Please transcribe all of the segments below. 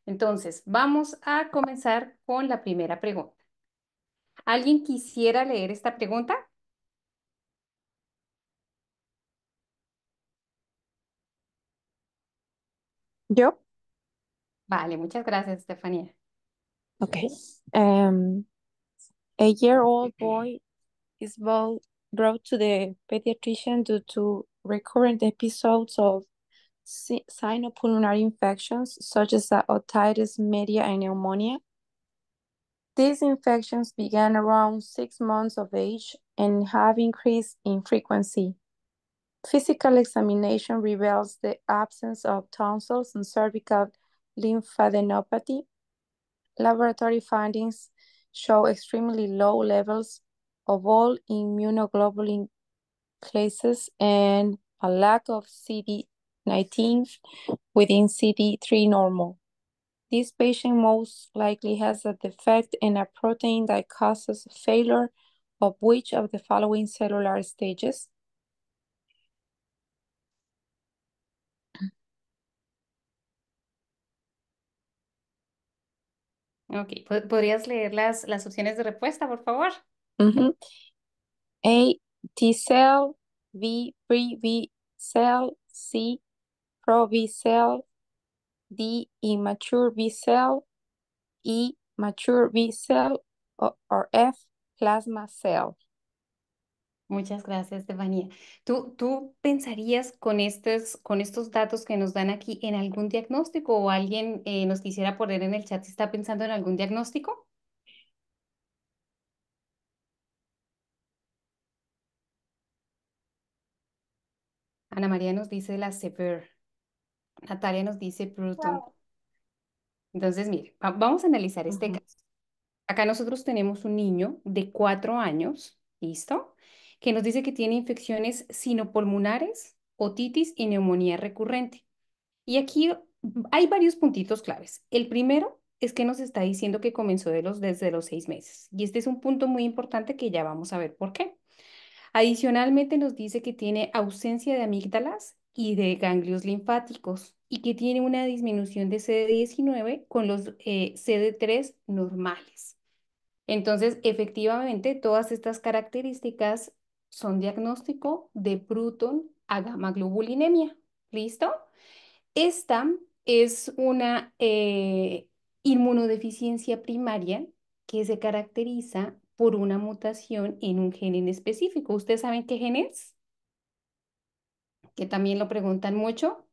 Entonces, vamos a comenzar con la primera pregunta. ¿Alguien quisiera leer esta pregunta? Yo? Vale, muchas gracias, Estefanía. Okay. Um, a year-old boy is brought to the pediatrician due to recurrent episodes of sinopulmonary infections such as otitis media and pneumonia. These infections began around 6 months of age and have increased in frequency. Physical examination reveals the absence of tonsils and cervical lymphadenopathy. Laboratory findings show extremely low levels of all immunoglobulin classes and a lack of CD19 within CD3 normal. This patient most likely has a defect in a protein that causes failure of which of the following cellular stages? Ok, ¿podrías leer las opciones de respuesta, por favor? Mhm. A. T cell, B. Pre B cell, C. Pro B cell, D. Immature B cell, E. Mature B cell, or F. Plasma cell. Muchas gracias, Estefanía. ¿Tú pensarías con estos datos que nos dan aquí en algún diagnóstico o alguien nos quisiera poner en el chat si está pensando en algún diagnóstico? Ana María nos dice la Sever, Natalia nos dice Bruton. Entonces, mire, vamos a analizar este Ujú. caso. Acá nosotros tenemos un niño de 4 años, ¿listo? Que nos dice que tiene infecciones sinopulmonares, otitis y neumonía recurrente. Y aquí hay varios puntitos claves. El primero es que nos está diciendo que comenzó desde los 6 meses. Y este es un punto muy importante que ya vamos a ver por qué. Adicionalmente nos dice que tiene ausencia de amígdalas y de ganglios linfáticos y que tiene una disminución de CD19 con los CD3 normales. Entonces, efectivamente, todas estas características son diagnóstico de Bruton a gamma globulinemia. ¿Listo? Esta es una inmunodeficiencia primaria que se caracteriza por una mutación en un gen en específico. ¿Ustedes saben qué gen es? Que también lo preguntan mucho.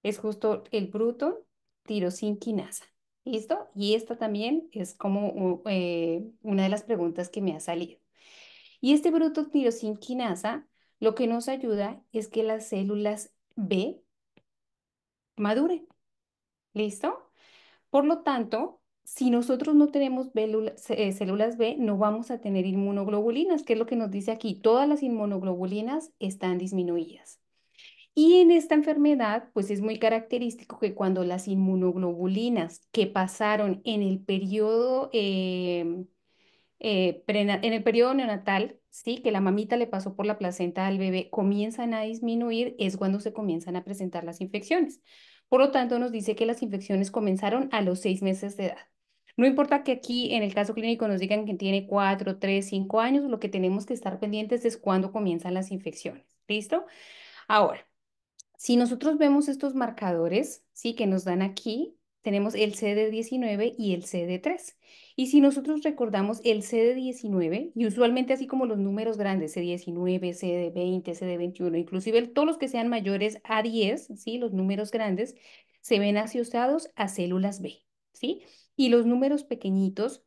Es justo el Bruton tirosin quinasa. ¿Listo? Y esta también es como una de las preguntas que me ha salido. Y este Bruton tirosin quinasa lo que nos ayuda es que las células B maduren. ¿Listo? Por lo tanto, si nosotros no tenemos células B, no vamos a tener inmunoglobulinas, que es lo que nos dice aquí. Todas las inmunoglobulinas están disminuidas. Y en esta enfermedad, pues es muy característico que cuando las inmunoglobulinas que pasaron en el periodo en el periodo neonatal, sí, que la mamita le pasó por la placenta al bebé, comienzan a disminuir, es cuando se comienzan a presentar las infecciones. Por lo tanto, nos dice que las infecciones comenzaron a los 6 meses de edad. No importa que aquí en el caso clínico nos digan que tiene 4, 3, 5 años, lo que tenemos que estar pendientes es cuándo comienzan las infecciones. ¿Listo? Ahora. Si nosotros vemos estos marcadores, ¿sí? Que nos dan aquí, tenemos el CD19 y el CD3. Y si nosotros recordamos el CD19, y usualmente así como los números grandes, CD19, CD20, CD21, inclusive todos los que sean mayores a 10, ¿sí? Los números grandes, se ven asociados a células B, ¿sí? Y los números pequeñitos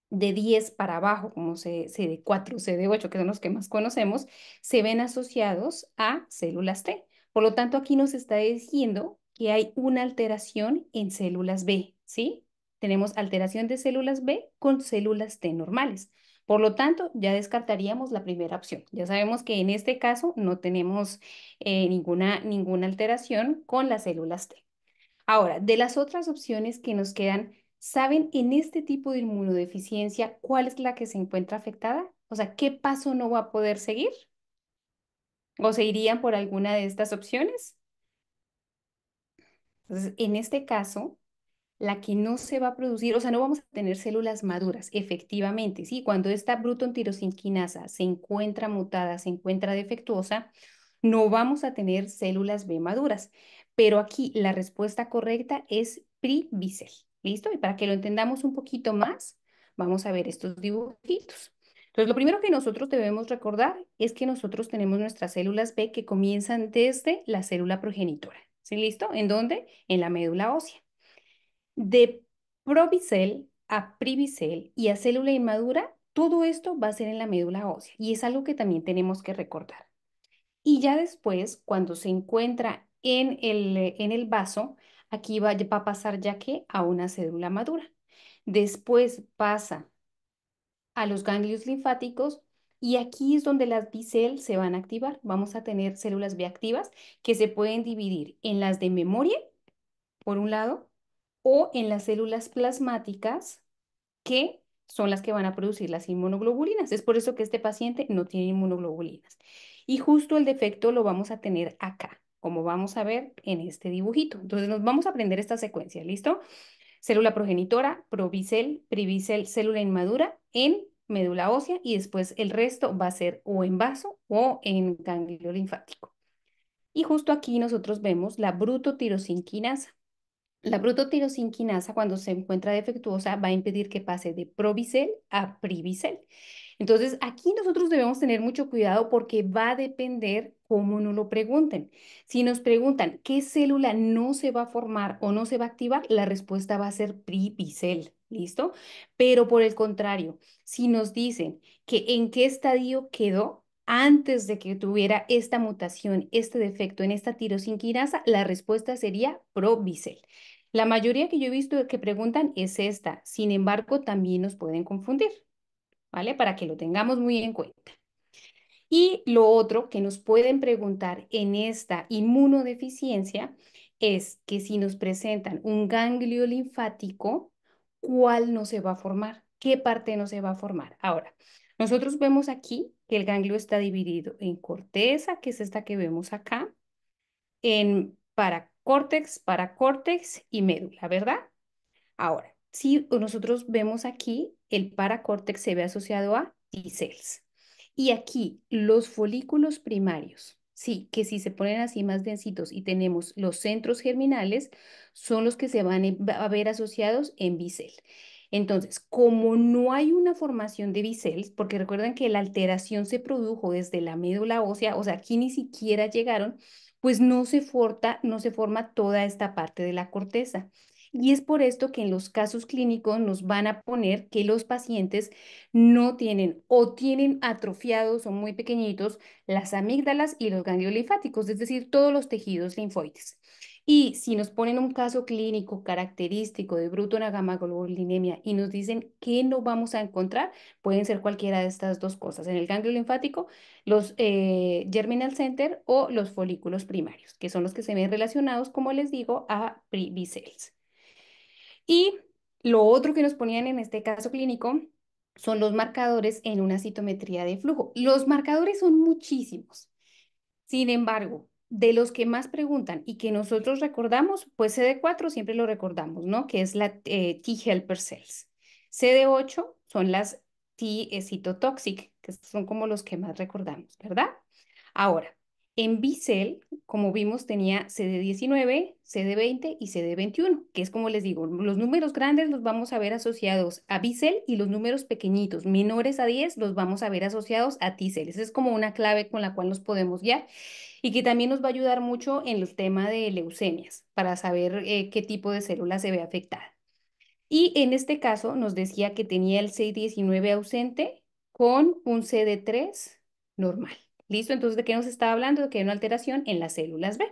de 10 para abajo, como CD4, CD8, que son los que más conocemos, se ven asociados a células T. Por lo tanto, aquí nos está diciendo que hay una alteración en células B, ¿sí? Tenemos alteración de células B con células T normales. Por lo tanto, ya descartaríamos la primera opción. Ya sabemos que en este caso no tenemos ninguna alteración con las células T. Ahora, de las otras opciones que nos quedan, ¿saben en este tipo de inmunodeficiencia cuál es la que se encuentra afectada? O sea, ¿qué paso no va a poder seguir? ¿O se irían por alguna de estas opciones? Entonces, en este caso, la que no se va a producir, o sea, no vamos a tener células maduras, efectivamente, ¿sí? Cuando esta Bruton tirosinquinasa se encuentra mutada, se encuentra defectuosa, no vamos a tener células B maduras. Pero aquí la respuesta correcta es Privicel. ¿Listo? Y para que lo entendamos un poquito más, vamos a ver estos dibujitos. Entonces, lo primero que nosotros debemos recordar es que nosotros tenemos nuestras células B que comienzan desde la célula progenitora. ¿Sí? ¿Listo? ¿En dónde? En la médula ósea. De provicel a privicel y a célula inmadura, todo esto va a ser en la médula ósea y es algo que también tenemos que recordar. Y ya después, cuando se encuentra en el vaso, aquí va a pasar ya que a una célula madura. Después pasa a los ganglios linfáticos y aquí es donde las B-cell se van a activar. Vamos a tener células B activas que se pueden dividir en las de memoria, por un lado, o en las células plasmáticas, que son las que van a producir las inmunoglobulinas. Es por eso que este paciente no tiene inmunoglobulinas. Y justo el defecto lo vamos a tener acá, como vamos a ver en este dibujito. Entonces nos vamos a aprender esta secuencia, ¿listo? Célula progenitora, provicel, privicel, célula inmadura en médula ósea y después el resto va a ser o en vaso o en ganglio linfático. Y justo aquí nosotros vemos la brutotirosinquinasa. La brutotirosinquinasa, cuando se encuentra defectuosa, va a impedir que pase de provicel a privicel. Entonces, aquí nosotros debemos tener mucho cuidado porque va a depender cómo nos lo pregunten. Si nos preguntan qué célula no se va a formar o no se va a activar, la respuesta va a ser privicel, ¿listo? Pero por el contrario, si nos dicen que en qué estadio quedó antes de que tuviera esta mutación, este defecto en esta tirosinquinasa, la respuesta sería provicel. La mayoría que yo he visto que preguntan es esta, sin embargo, también nos pueden confundir, ¿vale? Para que lo tengamos muy en cuenta. Y lo otro que nos pueden preguntar en esta inmunodeficiencia es que si nos presentan un ganglio linfático, ¿cuál no se va a formar? ¿Qué parte no se va a formar? Ahora, nosotros vemos aquí que el ganglio está dividido en corteza, que es esta que vemos acá, en paracórtex y médula, ¿verdad? Ahora, si nosotros vemos aquí, el paracórtex se ve asociado a T-cells. Y aquí los folículos primarios, sí, que si se ponen así más densitos y tenemos los centros germinales, son los que se van a ver asociados en B-cell. Entonces, como no hay una formación de B-cells, porque recuerden que la alteración se produjo desde la médula ósea, o sea, aquí ni siquiera llegaron, pues no se forma toda esta parte de la corteza. Y es por esto que en los casos clínicos nos van a poner que los pacientes no tienen o tienen atrofiados o muy pequeñitos las amígdalas y los ganglios linfáticos, es decir, todos los tejidos linfoides. Y si nos ponen un caso clínico característico de brutonagammaglobulinemia y nos dicen que no vamos a encontrar, pueden ser cualquiera de estas dos cosas, en el ganglio linfático, los germinal center o los folículos primarios, que son los que se ven relacionados, como les digo, a B cells. Y lo otro que nos ponían en este caso clínico son los marcadores en una citometría de flujo. Los marcadores son muchísimos. Sin embargo, de los que más preguntan y que nosotros recordamos, pues CD4 siempre lo recordamos, ¿no? Que es la T helper cells. CD8 son las T cytotoxic, que son como los que más recordamos, ¿verdad? Ahora, en B-cell, como vimos, tenía CD19, CD20 y CD21, que es como les digo, los números grandes los vamos a ver asociados a B-cell y los números pequeñitos, menores a 10, los vamos a ver asociados a T-cell. Esa es como una clave con la cual nos podemos guiar y que también nos va a ayudar mucho en el tema de leucemias para saber qué tipo de célula se ve afectada. Y en este caso nos decía que tenía el CD19 ausente con un CD3 normal. ¿Listo? Entonces, ¿de qué nos estaba hablando? De que hay una alteración en las células B.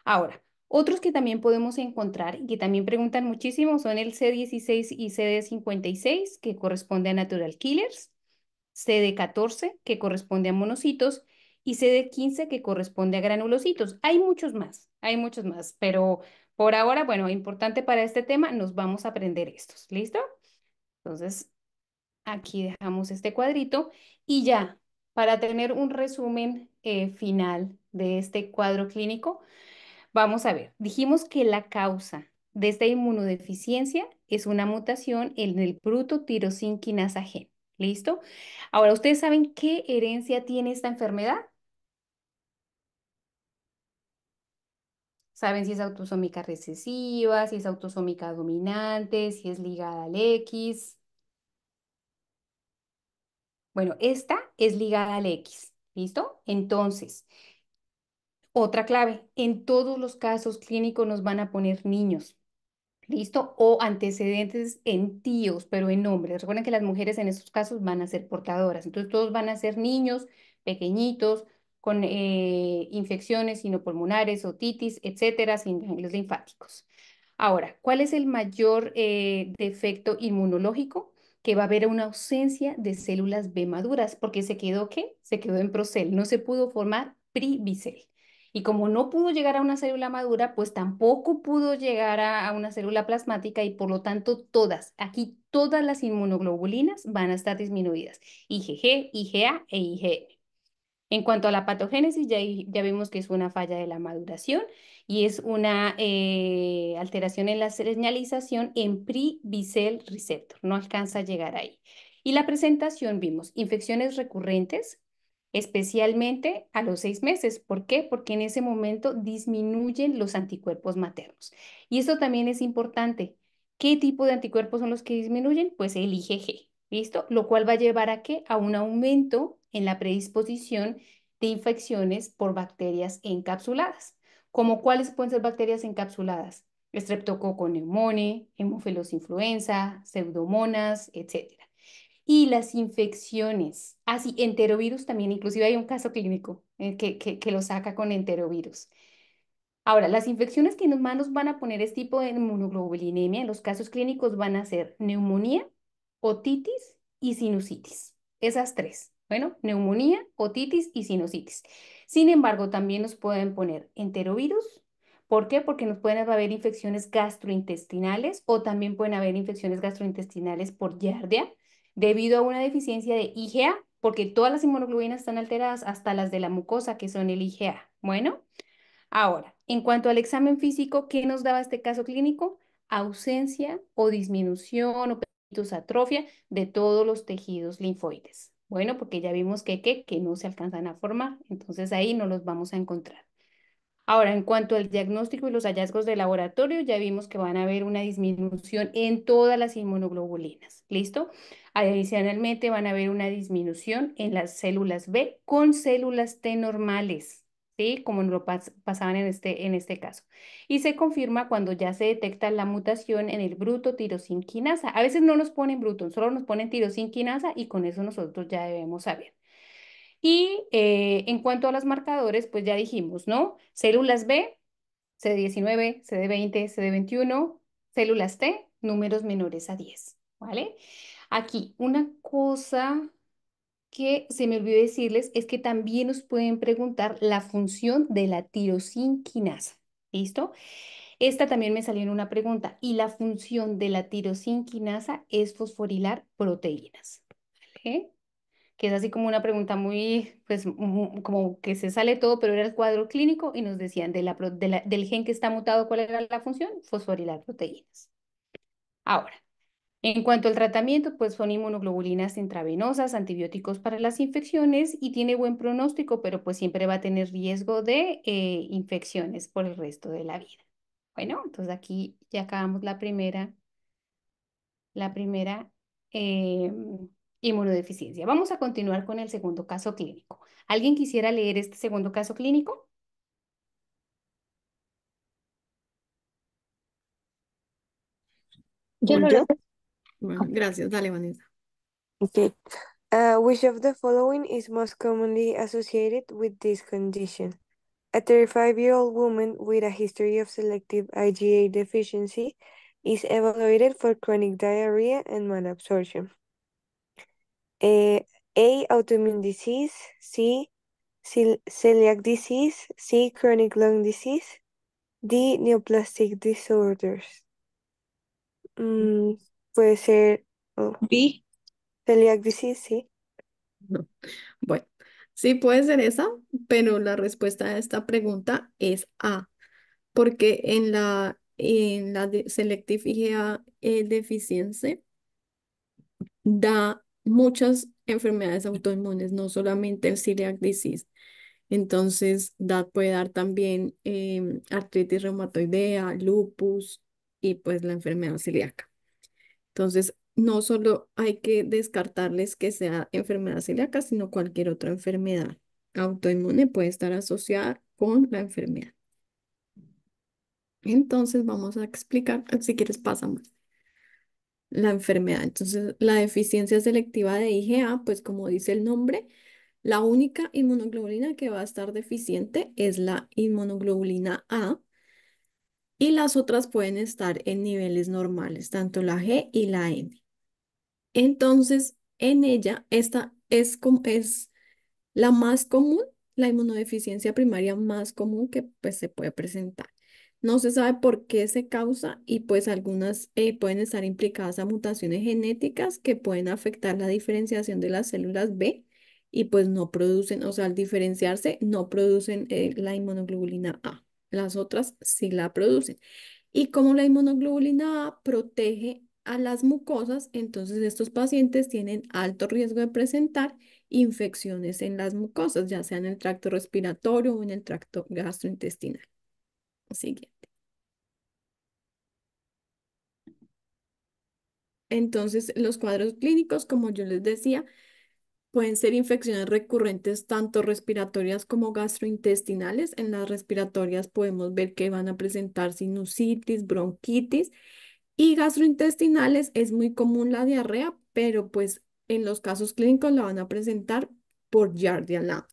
Ahora, otros que también podemos encontrar y que también preguntan muchísimo son el C16 y CD56, que corresponde a natural killers, CD14, que corresponde a monocitos, y CD15, que corresponde a granulocitos. Hay muchos más, pero por ahora, bueno, importante para este tema, nos vamos a aprender estos. ¿Listo? Entonces, aquí dejamos este cuadrito y ya, para tener un resumen final de este cuadro clínico, vamos a ver. Dijimos que la causa de esta inmunodeficiencia es una mutación en el bruto tirosinquinasa gen. ¿Listo? Ahora, ¿ustedes saben qué herencia tiene esta enfermedad? ¿Saben si es autosómica recesiva, si es autosómica dominante, si es ligada al X? Bueno, esta es ligada al X. ¿Listo? Entonces, otra clave, en todos los casos clínicos nos van a poner niños. ¿Listo? O antecedentes en tíos, pero en hombres. Recuerden que las mujeres en estos casos van a ser portadoras. Entonces, todos van a ser niños pequeñitos con infecciones sinopulmonares, otitis, etcétera, sin ganglios linfáticos. Ahora, ¿cuál es el mayor defecto inmunológico? Que va a haber una ausencia de células B maduras, porque se quedó, ¿qué? Se quedó en procel, no se pudo formar privicel. Y como no pudo llegar a una célula madura, pues tampoco pudo llegar a una célula plasmática y por lo tanto aquí todas las inmunoglobulinas van a estar disminuidas, IgG, IgA e IgM. En cuanto a la patogénesis, ya vimos que es una falla de la maduración y es una alteración en la señalización en pre-B-cell receptor. No alcanza a llegar ahí. Y la presentación vimos infecciones recurrentes, especialmente a los 6 meses. ¿Por qué? Porque en ese momento disminuyen los anticuerpos maternos. Y esto también es importante. ¿Qué tipo de anticuerpos son los que disminuyen? Pues el IgG. ¿Listo? Lo cual va a llevar a qué? A un aumento en la predisposición de infecciones por bacterias encapsuladas. ¿Como cuáles pueden ser bacterias encapsuladas? Streptococcus pneumoniae, Haemophilus influenza, Pseudomonas, etcétera. Y las infecciones, así, enterovirus también, inclusive hay un caso clínico que lo saca con enterovirus. Ahora, las infecciones que más nos van a poner este tipo de inmunoglobulinemia en los casos clínicos van a ser neumonía, otitis y sinusitis. Esas tres. Bueno, neumonía, otitis y sinusitis. Sin embargo, también nos pueden poner enterovirus. ¿Por qué? Porque nos pueden haber infecciones gastrointestinales o también pueden haber infecciones gastrointestinales por giardia debido a una deficiencia de IgA, porque todas las inmunoglobulinas están alteradas, hasta las de la mucosa, que son el IgA. Bueno. Ahora, en cuanto al examen físico, ¿qué nos daba este caso clínico? Ausencia o disminución o atrofia de todos los tejidos linfoides. Bueno, porque ya vimos que no se alcanzan a formar, entonces ahí no los vamos a encontrar. Ahora, en cuanto al diagnóstico y los hallazgos de laboratorio, ya vimos que van a haber una disminución en todas las inmunoglobulinas. ¿Listo? Adicionalmente, van a haber una disminución en las células B con células T normales, ¿sí? Como nos lo pasaban en este caso. Y se confirma cuando ya se detecta la mutación en el bruto tirosinquinasa. A veces no nos ponen bruto, solo nos ponen tirosinquinasa y con eso nosotros ya debemos saber. Y en cuanto a los marcadores, pues ya dijimos, ¿no? Células B, CD19, CD20, CD21, células T, números menores a 10, ¿vale? Aquí, una cosa que se me olvidó decirles es que también nos pueden preguntar la función de la tirosinquinasa, ¿listo? Esta también me salió en una pregunta, y la función de la tirosinquinasa es fosforilar proteínas, ¿vale? Que es así como una pregunta muy, pues, como que se sale todo, pero era el cuadro clínico y nos decían del gen que está mutado, ¿cuál era la función? Fosforilar proteínas. Ahora, en cuanto al tratamiento, pues son inmunoglobulinas intravenosas, antibióticos para las infecciones y tiene buen pronóstico, pero pues siempre va a tener riesgo de infecciones por el resto de la vida. Bueno, entonces aquí ya acabamos la primera eh, inmunodeficiencia. Vamos a continuar con el segundo caso clínico. ¿Alguien quisiera leer este segundo caso clínico? Yo lo Yo, leo. bueno, gracias, dale, Vanessa. Okay. Which of the following is most commonly associated with this condition? A 35-year-old woman with a history of selective IgA deficiency is evaluated for chronic diarrhea and malabsorption. A. Autoimmune disease. C. Celiac disease. C. Chronic lung disease. D. Neoplastic disorders. Mm, puede ser B. celiac disease, sí. No. Bueno, sí puede ser esa, pero la respuesta a esta pregunta es A, porque en la la Selective IgA deficiency da muchas enfermedades autoinmunes, no solamente el celiac disease. Entonces, puede dar también artritis reumatoidea, lupus y pues la enfermedad celíaca. Entonces, no solo hay que descartarles que sea enfermedad celíaca, sino cualquier otra enfermedad autoinmune puede estar asociada con la enfermedad. Entonces, vamos a explicar, si quieres, pasa la enfermedad. Entonces, la deficiencia selectiva de IgA, pues como dice el nombre, la única inmunoglobulina que va a estar deficiente es la inmunoglobulina A y las otras pueden estar en niveles normales, tanto la G y la M. Entonces, en ella, esta es la más común, la inmunodeficiencia primaria más común que pues se puede presentar. No se sabe por qué se causa y pues algunas pueden estar implicadas a mutaciones genéticas que pueden afectar la diferenciación de las células B y pues no producen, o sea, al diferenciarse no producen la inmunoglobulina A. Las otras sí la producen. Y como la inmunoglobulina A protege a las mucosas, entonces estos pacientes tienen alto riesgo de presentar infecciones en las mucosas, ya sea en el tracto respiratorio o en el tracto gastrointestinal. Siguiente. Entonces, los cuadros clínicos, como yo les decía, pueden ser infecciones recurrentes tanto respiratorias como gastrointestinales. En las respiratorias podemos ver que van a presentar sinusitis, bronquitis y gastrointestinales es muy común la diarrea, pero pues en los casos clínicos la van a presentar por Yardia Lambda.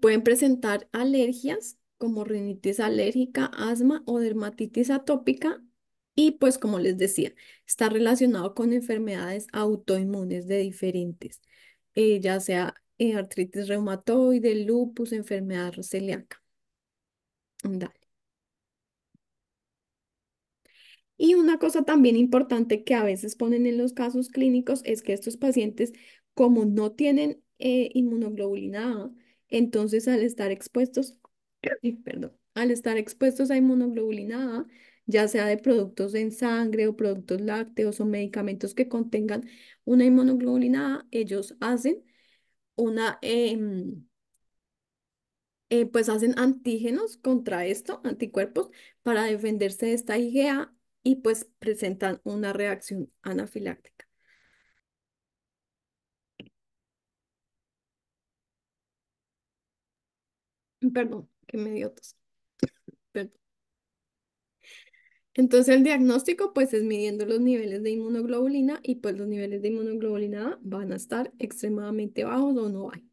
Pueden presentar alergias como rinitis alérgica, asma o dermatitis atópica y pues como les decía, está relacionado con enfermedades autoinmunes de diferentes, ya sea artritis reumatoide, lupus, enfermedad celíaca. Dale. Y una cosa también importante que a veces ponen en los casos clínicos es que estos pacientes, como no tienen inmunoglobulina A, entonces al estar expuestos, perdón, al estar expuestos a inmunoglobulina A, ya sea de productos en sangre o productos lácteos o medicamentos que contengan una inmunoglobulina A, ellos hacen una, pues hacen antígenos contra esto, anticuerpos, para defenderse de esta IgA y pues presentan una reacción anafiláctica. Perdón, que me dio tos. Perdón. Entonces el diagnóstico pues es midiendo los niveles de inmunoglobulina y pues los niveles de inmunoglobulina A van a estar extremadamente bajos o no hay.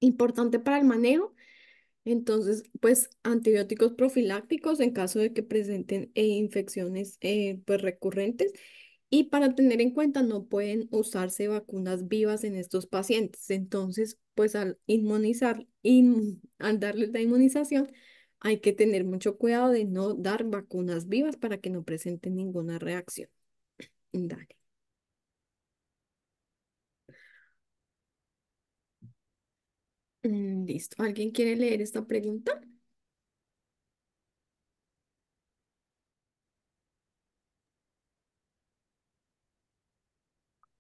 Importante para el manejo. Entonces, pues antibióticos profilácticos en caso de que presenten infecciones pues recurrentes y para tener en cuenta no pueden usarse vacunas vivas en estos pacientes. Entonces, pues al inmunizar, al darles la inmunización, hay que tener mucho cuidado de no dar vacunas vivas para que no presenten ninguna reacción. Dale. Listo. ¿Alguien quiere leer esta pregunta?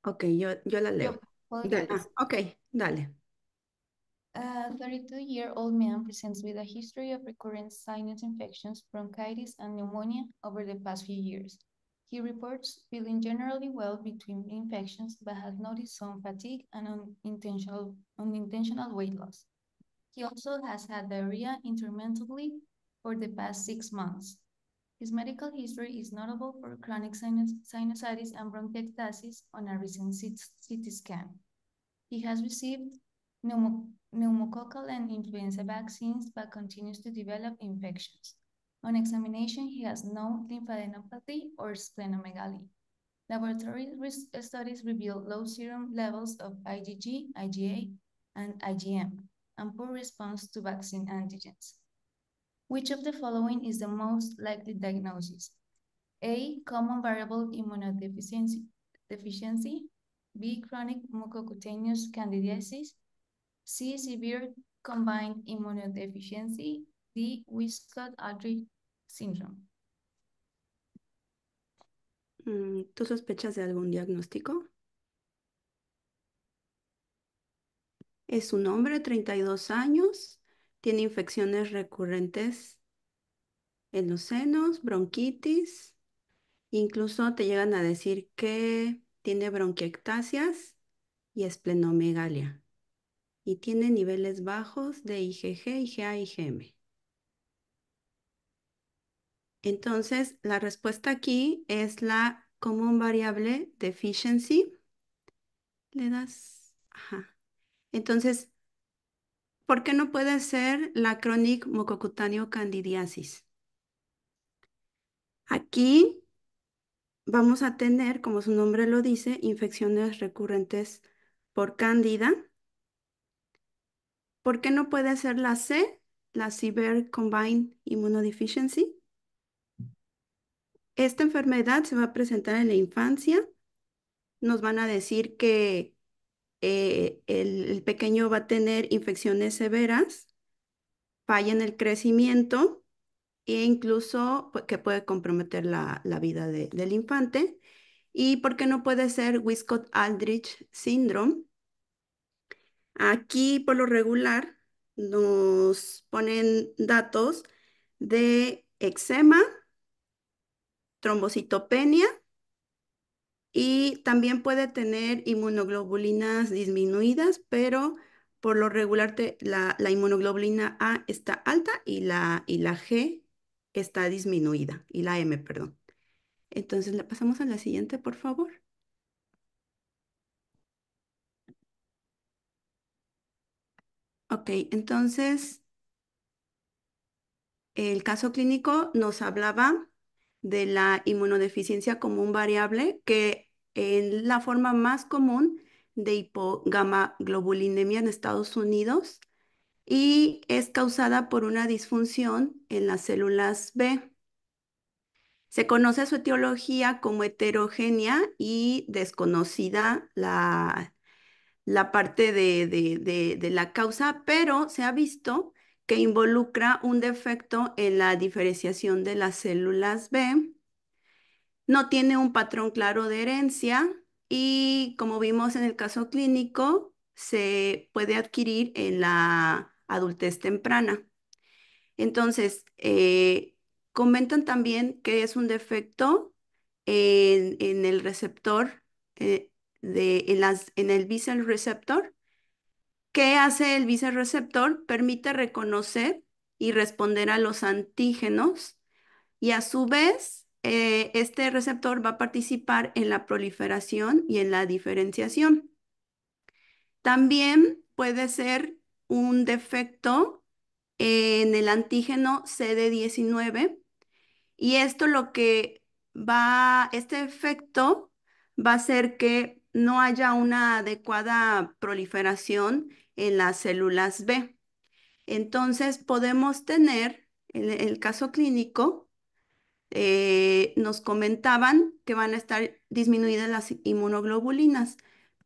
Ok, yo la Yo leo. puedo leer. Dale. Ok, dale. A 32-year-old man presents with a history of recurrent sinus infections, bronchitis, and pneumonia over the past few years. He reports feeling generally well between infections, but has noticed some fatigue and unintentional weight loss. He also has had diarrhea intermittently for the past 6 months. His medical history is notable for chronic sinusitis and bronchiectasis on a recent CT scan. He has received pneumococcal and influenza vaccines but continues to develop infections. On examination, he has no lymphadenopathy or splenomegaly. Laboratory studies reveal low serum levels of IgG, IgA, and IgM, and poor response to vaccine antigens. Which of the following is the most likely diagnosis? A. Common variable immunodeficiency. B. Chronic mucocutaneous candidiasis. C. Severe combined immunodeficiency. the Wiskott-Aldrich syndrome? ¿Tú sospechas de algún diagnóstico? Es un hombre, 32 años, tiene infecciones recurrentes en los senos, bronquitis, incluso te llegan a decir que tiene bronquiectasias y esplenomegalia y tiene niveles bajos de IgG, IgA, IgM. Entonces, la respuesta aquí es la Common Variable Deficiency. Le das, ajá. Entonces, ¿por qué no puede ser la Chronic Mucocutáneo Candidiasis? Aquí vamos a tener, como su nombre lo dice, infecciones recurrentes por cándida. ¿Por qué no puede ser la C, la Severe Combined Immunodeficiency? Esta enfermedad se va a presentar en la infancia. Nos van a decir que el pequeño va a tener infecciones severas, falla en el crecimiento e incluso que puede comprometer la vida del infante. ¿Y por qué no puede ser Wiskott-Aldrich syndrome? Aquí, por lo regular, nos ponen datos de eczema, trombocitopenia y también puede tener inmunoglobulinas disminuidas, pero por lo regular la inmunoglobulina A está alta y la G está disminuida, y la M, perdón. Entonces, le pasamos a la siguiente, por favor. Ok, entonces el caso clínico nos hablaba de la inmunodeficiencia como un variable que es la forma más común de hipogamaglobulinemia en Estados Unidos y es causada por una disfunción en las células B. Se conoce su etiología como heterogénea y desconocida la parte de la causa, pero se ha visto que involucra un defecto en la diferenciación de las células B, no tiene un patrón claro de herencia y como vimos en el caso clínico, se puede adquirir en la adultez temprana. Entonces, comentan también que es un defecto en el receptor, en el B-cell receptor. ¿Qué hace el B-cell receptor? Permite reconocer y responder a los antígenos y a su vez, este receptor va a participar en la proliferación y en la diferenciación. También puede ser un defecto en el antígeno CD19 y esto este efecto va a hacer que no haya una adecuada proliferación en las células B. Entonces podemos tener, en el caso clínico, nos comentaban que van a estar disminuidas las inmunoglobulinas,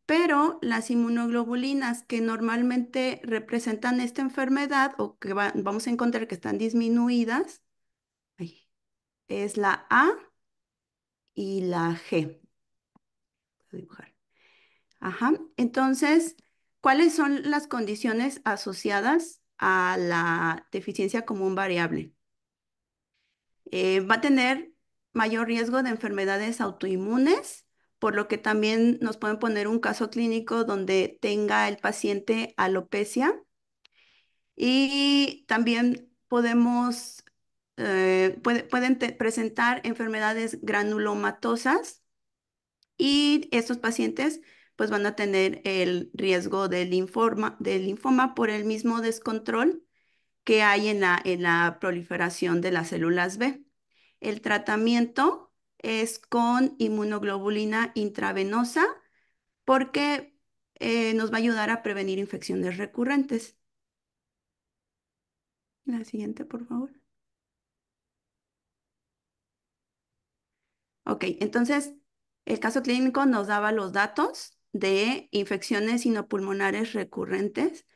pero las inmunoglobulinas que normalmente representan esta enfermedad o que vamos a encontrar que están disminuidas, ay, es la A y la G. Voy a dibujar. Ajá. Entonces, ¿cuáles son las condiciones asociadas a la deficiencia común variable? Va a tener mayor riesgo de enfermedades autoinmunes, por lo que también nos pueden poner un caso clínico donde tenga el paciente alopecia y también pueden presentar enfermedades granulomatosas y estos pacientes pues van a tener el riesgo del linfoma por el mismo descontrol que hay en la proliferación de las células B. El tratamiento es con inmunoglobulina intravenosa porque nos va a ayudar a prevenir infecciones recurrentes. La siguiente, por favor. Ok, entonces el caso clínico nos daba los datos de infecciones sinopulmonares recurrentes,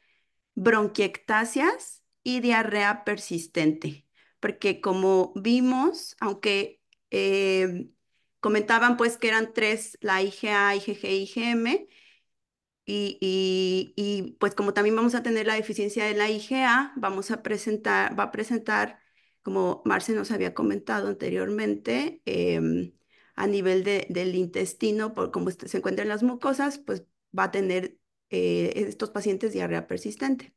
bronquiectasias y diarrea persistente, porque como vimos, aunque comentaban pues que eran tres, la IgA, IgG, IgM, pues como también vamos a tener la deficiencia de la IgA, va a presentar, como Marce nos había comentado anteriormente, a nivel del intestino, por como se encuentra en las mucosas, pues va a tener estos pacientes diarrea persistente.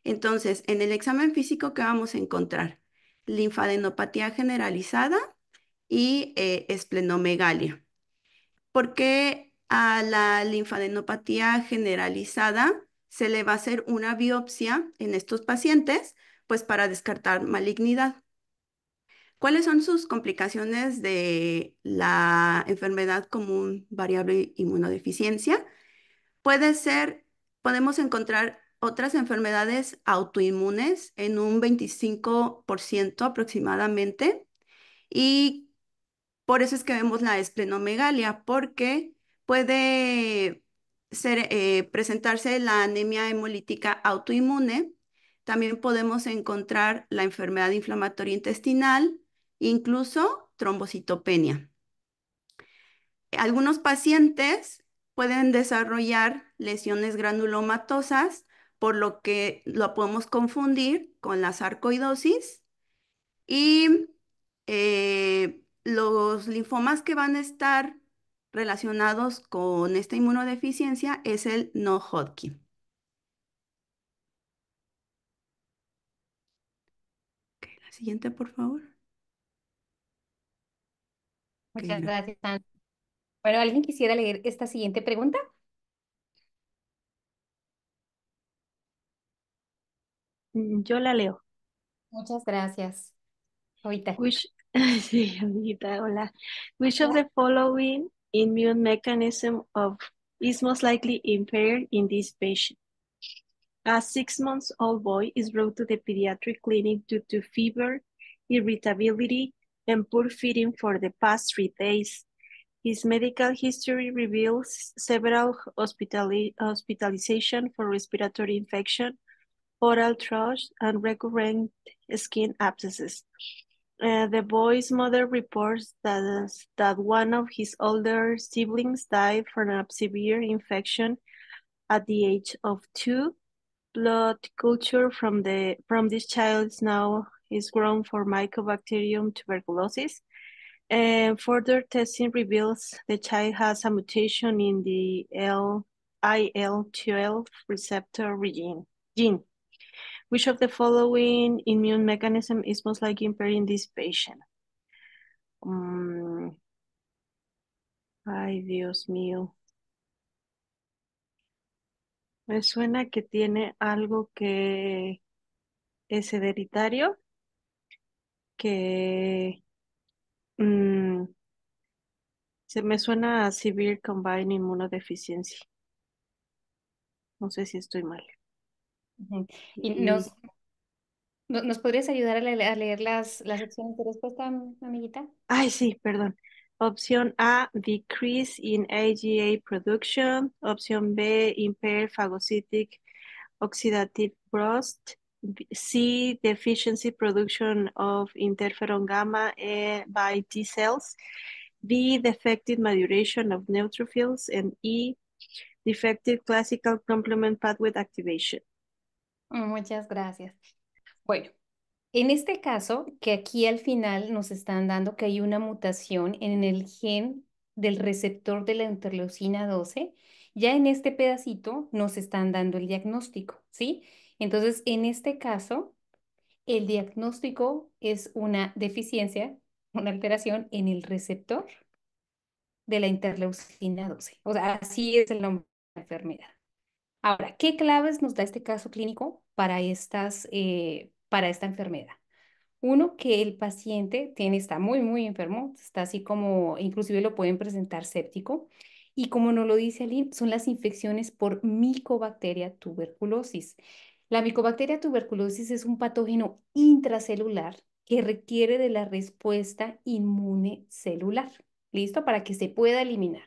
Entonces, en el examen físico, ¿qué vamos a encontrar? Linfadenopatía generalizada y esplenomegalia. ¿Por qué a la linfadenopatía generalizada se le va a hacer una biopsia en estos pacientes? Pues para descartar malignidad. ¿Cuáles son sus complicaciones de la enfermedad común variable inmunodeficiencia? Puede ser, podemos encontrar otras enfermedades autoinmunes en un 25% aproximadamente, y por eso es que vemos la esplenomegalia, porque puede presentarse la anemia hemolítica autoinmune. También podemos encontrar la enfermedad inflamatoria intestinal, incluso trombocitopenia. Algunos pacientes pueden desarrollar lesiones granulomatosas, por lo que lo podemos confundir con la sarcoidosis. Y los linfomas que van a estar relacionados con esta inmunodeficiencia es el no Hodgkin. Ok, la siguiente, por favor. Ok, Muchas gracias, Ana. Bueno, ¿alguien quisiera leer esta siguiente pregunta? Yo la leo. Muchas gracias. Ahorita. Which, sí, amiguita, hola. Which of Hola. the following immune mechanism of is most likely impaired in this patient? A 6-month-old boy is brought to the pediatric clinic due to fever, irritability, and poor feeding for the past 3 days. His medical history reveals several hospitalization for respiratory infection, oral thrush, and recurrent skin abscesses. The boy's mother reports that one of his older siblings died from a severe infection at the age of 2. Blood culture from this child is grown for Mycobacterium tuberculosis. And further testing reveals the child has a mutation in the IL-12 receptor gene. Which of the following immune mechanism is most likely impaired in this patient? Ay, Dios mío. Me suena que tiene algo que es hereditario, que se me suena a Severe Combined Immunodeficiency. No sé si estoy mal. Ujú. ¿Y Y, nos podrías ayudar a leer las opciones de respuesta, amiguita? ay, sí, perdón. Opción A, decrease in IgA production. Opción B, impaired phagocytic oxidative burst. C, deficiency production of interferon gamma by T cells. D, defective maturation of neutrophils. And E, defective classical complement pathway activation. Muchas gracias. Bueno, en este caso, que aquí al final nos están dando que hay una mutación en el gen del receptor de la interleucina 12, ya en este pedacito nos están dando el diagnóstico, ¿sí? Entonces, en este caso, el diagnóstico es una deficiencia, una alteración en el receptor de la interleucina 12. O sea, así es el nombre de la enfermedad. Ahora, ¿qué claves nos da este caso clínico para esta enfermedad? Uno, que el paciente está muy, muy enfermo, está así como, inclusive lo pueden presentar séptico. Y como nos lo dice Aline, son las infecciones por Mycobacteria tuberculosis. La Mycobacteria tuberculosis es un patógeno intracelular que requiere de la respuesta inmune celular, ¿listo? Para que se pueda eliminar.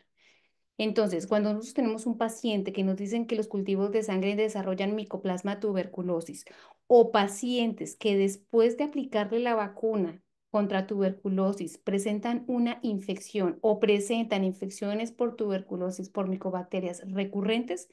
Entonces, cuando nosotros tenemos un paciente que nos dicen que los cultivos de sangre desarrollan micoplasma tuberculosis o pacientes que después de aplicarle la vacuna contra tuberculosis presentan una infección o presentan infecciones por tuberculosis por micobacterias recurrentes,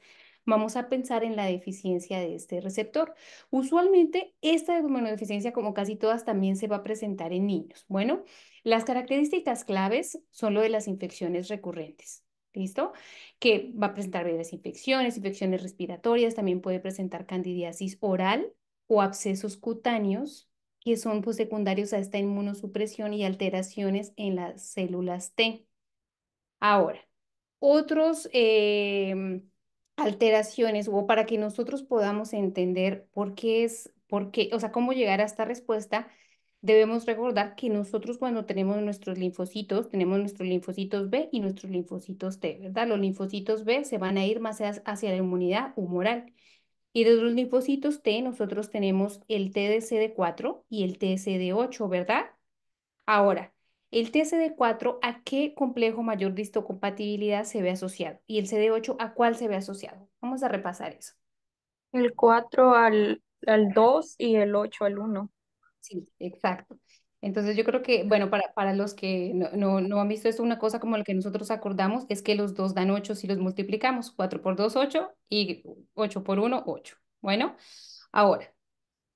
vamos a pensar en la deficiencia de este receptor. Usualmente esta inmunodeficiencia, como casi todas, también se va a presentar en niños. Bueno, las características claves son lo de las infecciones recurrentes. ¿Listo? Que va a presentar varias infecciones, infecciones respiratorias, también puede presentar candidiasis oral o abscesos cutáneos, que son pues, secundarios a esta inmunosupresión y alteraciones en las células T. Ahora, otros alteraciones o para que nosotros podamos entender o sea, cómo llegar a esta respuesta, debemos recordar que nosotros cuando tenemos nuestros linfocitos, tenemos nuestros linfocitos B y nuestros linfocitos T, ¿verdad? Los linfocitos B se van a ir más hacia la inmunidad humoral. Y de los linfocitos T, nosotros tenemos el TDCD4 y el TSD8, ¿verdad? Ahora, el TCD4, ¿a qué complejo mayor de histocompatibilidad se ve asociado? Y el CD8, ¿a cuál se ve asociado? Vamos a repasar eso. El 4 al 2 y el 8 al 1. Sí, exacto. Entonces yo creo que, bueno, para los que no han visto esto, una cosa como la que nosotros acordamos es que los dos dan 8 si los multiplicamos. 4 por 2, 8 y 8 por 1, 8. Bueno, ahora,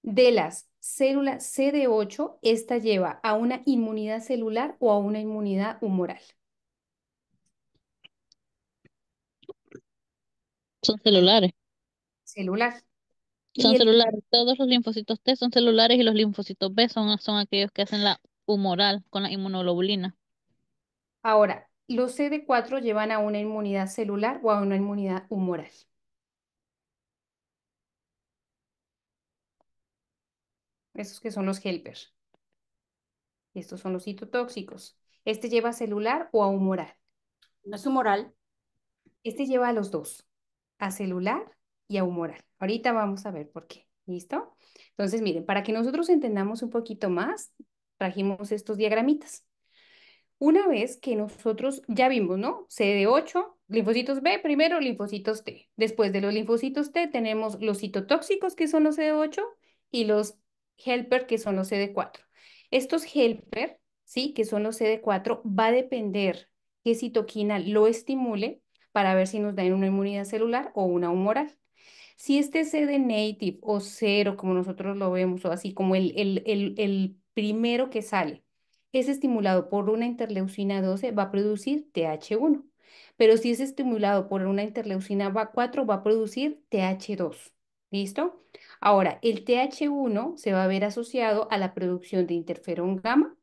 de las células CD8, esta lleva a una inmunidad celular o a una inmunidad humoral. Son celulares. Celular. Y Son el, celulares. Todos los linfocitos T son celulares y los linfocitos B son aquellos que hacen la humoral con la inmunoglobulina. ahora, los CD4 llevan a una inmunidad celular o a una inmunidad humoral. Esos que son los helpers. Y estos son los citotóxicos. Este lleva a celular o a humoral. No es humoral. Este lleva a los dos, a celular y a humoral. Ahorita vamos a ver por qué. ¿Listo? Entonces, miren, para que nosotros entendamos un poquito más, trajimos estos diagramitas. Una vez que nosotros ya vimos, ¿no? CD8, linfocitos B, primero linfocitos T. Después de los linfocitos T tenemos los citotóxicos, que son los CD8, y los helper, que son los CD4. Estos helper, ¿sí? Que son los CD4, va a depender qué citoquina lo estimule para ver si nos da una inmunidad celular o una humoral. Si este CD native o cero, como nosotros lo vemos, o así como el primero que sale, es estimulado por una interleucina 12, va a producir TH1. Pero si es estimulado por una interleucina 4, va a producir TH2. ¿Listo? Ahora, el TH1 se va a ver asociado a la producción de interferón gamma,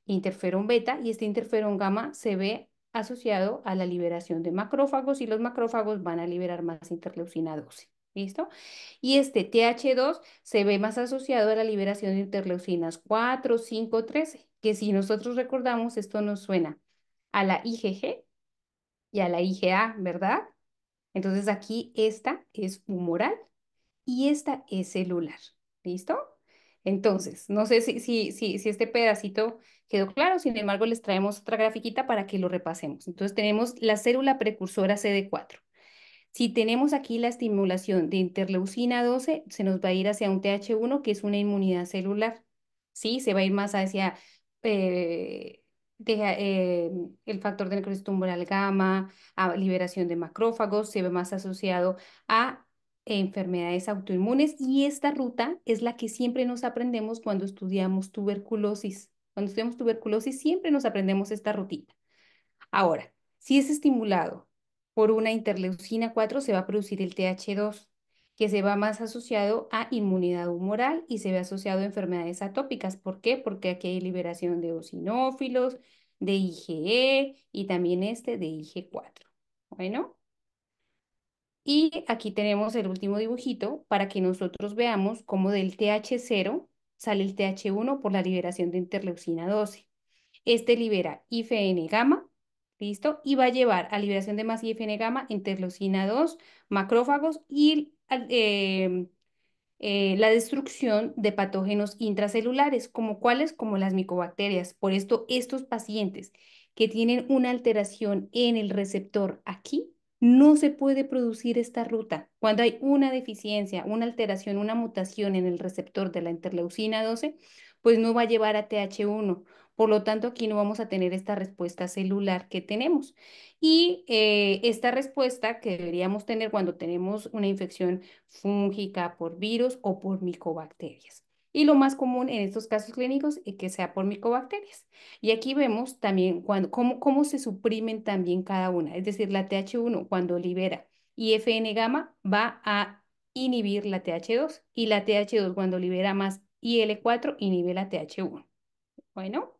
interferón beta, y este interferón gamma se ve asociado a la liberación de macrófagos y los macrófagos van a liberar más interleucina 12. ¿Listo? Y este TH2 se ve más asociado a la liberación de interleucinas 4, 5, 13, que si nosotros recordamos, esto nos suena a la IgG y a la IgA, ¿verdad? Entonces aquí esta es humoral y esta es celular. ¿Listo? Entonces, no sé si este pedacito quedó claro, sin embargo, les traemos otra grafiquita para que lo repasemos. Entonces, tenemos la célula precursora CD4. Si tenemos aquí la estimulación de interleucina 12, se nos va a ir hacia un TH1, que es una inmunidad celular. ¿Sí? Se va a ir más hacia eh, el factor de necrosis tumoral gamma, a liberación de macrófagos, se ve más asociado a enfermedades autoinmunes y esta ruta es la que siempre nos aprendemos cuando estudiamos tuberculosis. Cuando estudiamos tuberculosis siempre nos aprendemos esta rutita. Ahora, si es estimulado por una interleucina 4, se va a producir el TH2, que se va más asociado a inmunidad humoral y se ve asociado a enfermedades atópicas. ¿Por qué? Porque aquí hay liberación de eosinófilos, de IgE y también este de IG4. Bueno, y aquí tenemos el último dibujito para que nosotros veamos cómo del TH0 sale el TH1 por la liberación de interleucina 12. Este libera IFN gamma, ¿listo? Y va a llevar a liberación de más IFN gamma, interleucina 2, macrófagos y la destrucción de patógenos intracelulares, como cuáles, como las micobacterias. Por esto, estos pacientes que tienen una alteración en el receptor aquí no se puede producir esta ruta. Cuando hay una deficiencia, una alteración, una mutación en el receptor de la interleucina 12, pues no va a llevar a TH1. Por lo tanto, aquí no vamos a tener esta respuesta celular que tenemos. Y esta respuesta que deberíamos tener cuando tenemos una infección fúngica por virus o por micobacterias. Y lo más común en estos casos clínicos es que sea por micobacterias. Y aquí vemos también cómo se suprimen también cada una. Es decir, la TH1 cuando libera IFN gamma va a inhibir la TH2 y la TH2 cuando libera más IL4 inhibe la TH1. Bueno.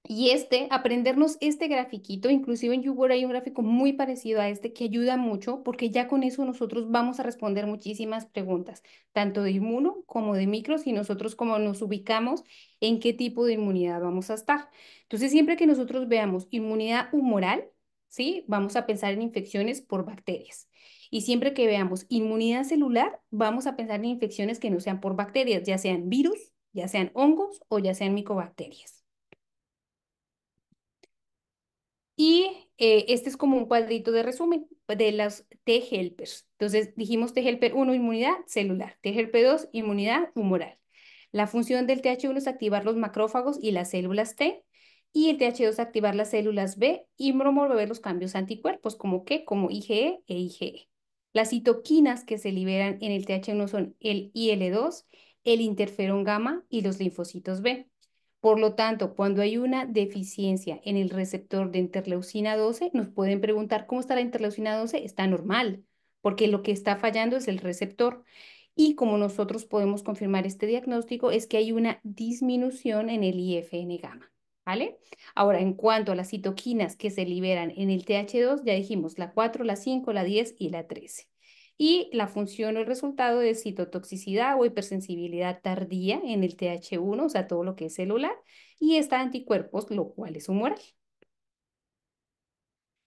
Y aprendernos este grafiquito, inclusive en YouWord hay un gráfico muy parecido a este que ayuda mucho porque ya con eso nosotros vamos a responder muchísimas preguntas, tanto de inmuno como de micros y nosotros como nos ubicamos en qué tipo de inmunidad vamos a estar. Entonces, siempre que nosotros veamos inmunidad humoral, ¿sí? Vamos a pensar en infecciones por bacterias. Y siempre que veamos inmunidad celular, vamos a pensar en infecciones que no sean por bacterias, ya sean virus, ya sean hongos o ya sean micobacterias. Y este es como un cuadrito de resumen de las T-helpers. Entonces dijimos T-helper 1, inmunidad celular. T-helper 2, inmunidad humoral. La función del TH1 es activar los macrófagos y las células T. Y el TH2 activar las células B y promover los cambios anticuerpos, como ¿qué? Como IgE e IgE. Las citoquinas que se liberan en el TH1 son el IL-2, el interferón gamma y los linfocitos B. Por lo tanto, cuando hay una deficiencia en el receptor de interleucina 12, nos pueden preguntar cómo está la interleucina 12. Está normal, porque lo que está fallando es el receptor. Y como nosotros podemos confirmar este diagnóstico, es que hay una disminución en el IFN gamma. ¿Vale? Ahora, en cuanto a las citoquinas que se liberan en el TH2, ya dijimos la 4, la 5, la 10 y la 13. Y la función o el resultado de citotoxicidad o hipersensibilidad tardía en el TH1, o sea, todo lo que es celular, y está anticuerpos, lo cual es humoral.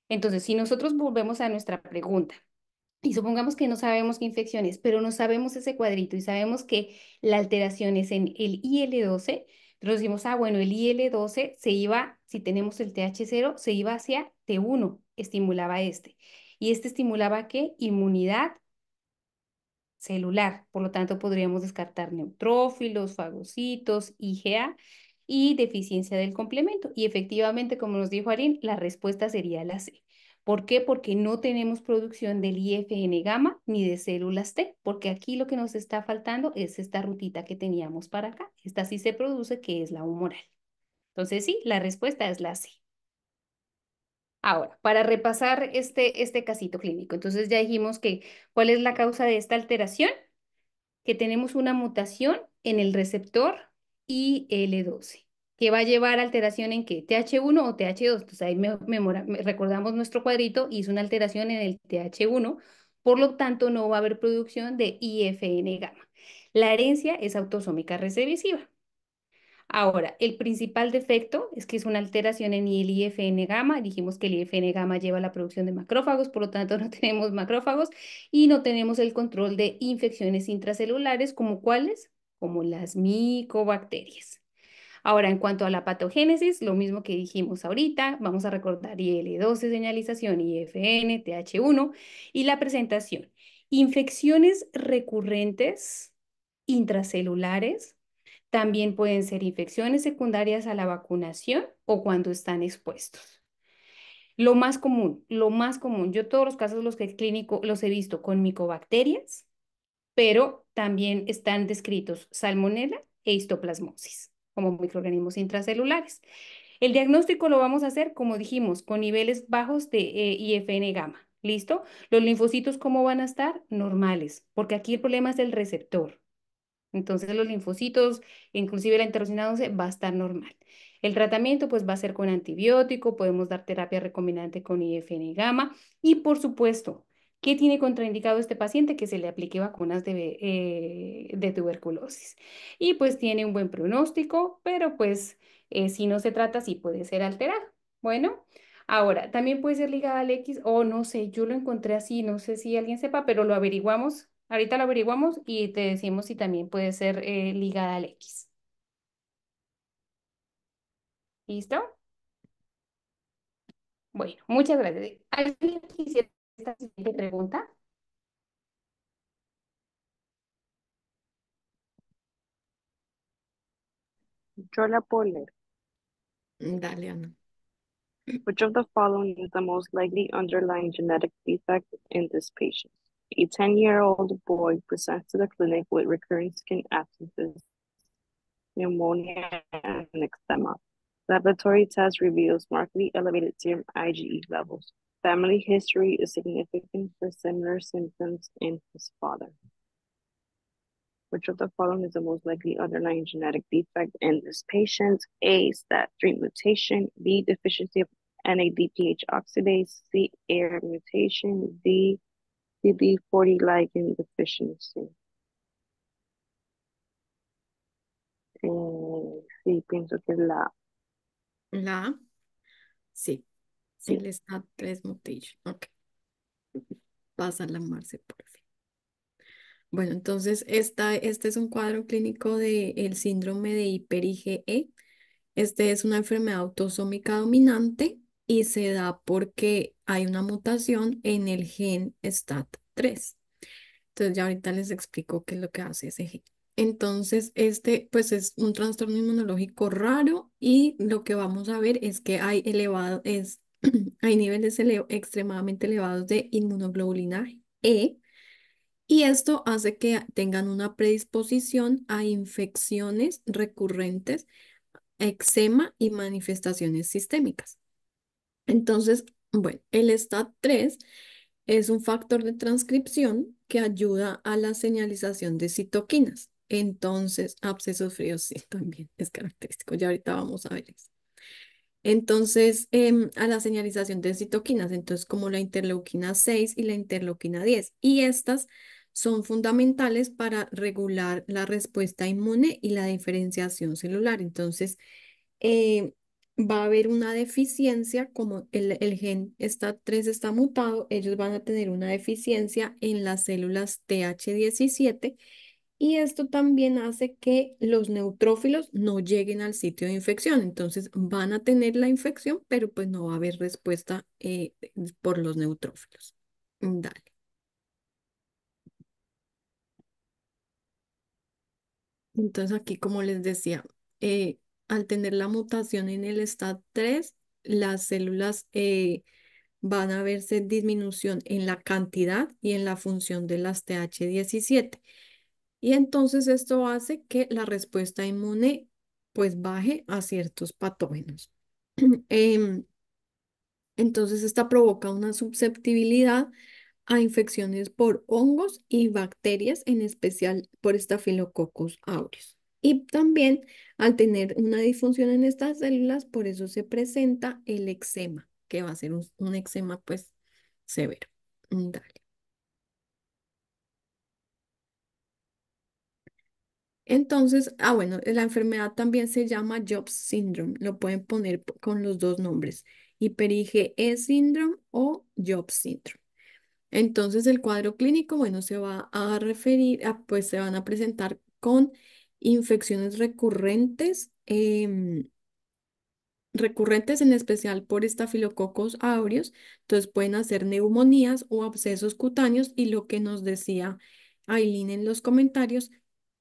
Entonces, si nosotros volvemos a nuestra pregunta, y supongamos que no sabemos qué infección es, pero no sabemos ese cuadrito y sabemos que la alteración es en el IL-12, entonces decimos, bueno, el IL-12 se iba, si tenemos el TH0, se iba hacia T1, estimulaba este. ¿Y este estimulaba qué? Inmunidad celular. Por lo tanto, podríamos descartar neutrófilos, fagocitos, IgA y deficiencia del complemento. Y efectivamente, como nos dijo Arin, la respuesta sería la C. ¿Por qué? Porque no tenemos producción del IFN gamma ni de células T, porque aquí lo que nos está faltando es esta rutita que teníamos para acá. Esta sí se produce, que es la humoral. Entonces, sí, la respuesta es la C. Ahora, para repasar este casito clínico, entonces ya dijimos que cuál es la causa de esta alteración, que tenemos una mutación en el receptor IL-12, que va a llevar alteración en qué, TH1 o TH2. Entonces ahí recordamos nuestro cuadrito, hizo una alteración en el TH1, por lo tanto no va a haber producción de IFN gamma. La herencia es autosómica recesiva. Ahora, el principal defecto es que es una alteración en el IFN gamma. Dijimos que el IFN gamma lleva a la producción de macrófagos, por lo tanto no tenemos macrófagos y no tenemos el control de infecciones intracelulares como cuáles, como las micobacterias. Ahora, en cuanto a la patogénesis, lo mismo que dijimos ahorita, vamos a recordar IL-12 señalización, IFN, TH1 y la presentación. Infecciones recurrentes intracelulares también pueden ser infecciones secundarias a la vacunación o cuando están expuestos. Lo más común, yo todos los casos los que clínico los he visto con micobacterias, pero también están descritos salmonella e histoplasmosis como microorganismos intracelulares. El diagnóstico lo vamos a hacer, como dijimos, con niveles bajos de IFN gamma. ¿Listo? Los linfocitos, ¿cómo van a estar? Normales, porque aquí el problema es el receptor. Entonces los linfocitos, inclusive la interleucina 11, va a estar normal. El tratamiento pues va a ser con antibiótico, podemos dar terapia recombinante con IFN gamma y por supuesto, ¿qué tiene contraindicado este paciente? Que se le aplique vacunas de tuberculosis. Y pues tiene un buen pronóstico, pero pues si no se trata, sí puede ser alterado. Bueno, ahora también puede ser ligada al X o no sé, yo lo encontré así, no sé si alguien sepa, pero lo averiguamos. Ahorita lo averiguamos y te decimos si también puede ser ligada al X. ¿Listo? Bueno, muchas gracias. ¿Alguien quisiera esta siguiente pregunta? Yo la puedo leer. Dale, Ana. Which of the following is the most likely underlying genetic defect in this patient? A 10-year-old boy presents to the clinic with recurring skin abscesses, pneumonia, and eczema. Laboratory test reveals markedly elevated serum IgE levels. Family history is significant for similar symptoms in his father. Which of the following is the most likely underlying genetic defect in this patient? A, STAT3 mutation, B, deficiency of NADPH oxidase, C, AIR mutation, D, CD40 ligand deficiency. Sí, pienso que es la La A, sí, sí. el STAT3 mutation. Ok, pásala, Marce, por fin. Bueno, entonces este es un cuadro clínico del síndrome de hiper-IgE. Este es una enfermedad autosómica dominante y se da porque hay una mutación en el gen STAT3. Entonces ya ahorita les explico qué es lo que hace ese gen. Entonces, este pues es un trastorno inmunológico raro y lo que vamos a ver es que hay niveles extremadamente elevados de inmunoglobulina E y esto hace que tengan una predisposición a infecciones recurrentes, eczema y manifestaciones sistémicas. Entonces, bueno, el STAT3 es un factor de transcripción que ayuda a la señalización de citoquinas. Entonces, abscesos fríos sí también es característico. Ya ahorita vamos a ver eso. Entonces, a la señalización de citoquinas, entonces como la interleuquina 6 y la interleuquina 10. Y estas son fundamentales para regular la respuesta inmune y la diferenciación celular. Entonces, eh, va a haber una deficiencia, como el gen STAT3 está mutado, ellos van a tener una deficiencia en las células TH17 y esto también hace que los neutrófilos no lleguen al sitio de infección. Entonces van a tener la infección, pero pues no va a haber respuesta por los neutrófilos. Dale. Entonces aquí, como les decía, al tener la mutación en el STAT3, las células van a verse disminución en la cantidad y en la función de las TH17. Y entonces esto hace que la respuesta inmune pues baje a ciertos patógenos. Em, entonces esta provoca una susceptibilidad a infecciones por hongos y bacterias, en especial por Staphylococcus aureus. Y también al tener una disfunción en estas células, por eso se presenta el eczema, que va a ser un eczema pues severo. Dale. Entonces, bueno, la enfermedad también se llama Jobs Syndrome. Lo pueden poner con los dos nombres, hiper-IgE síndrome o Jobs Syndrome. Entonces, el cuadro clínico, bueno, se va a referir a, pues se van a presentar con infecciones recurrentes en especial por estafilococos aureus. Entonces, pueden hacer neumonías o abscesos cutáneos y lo que nos decía Aileen en los comentarios,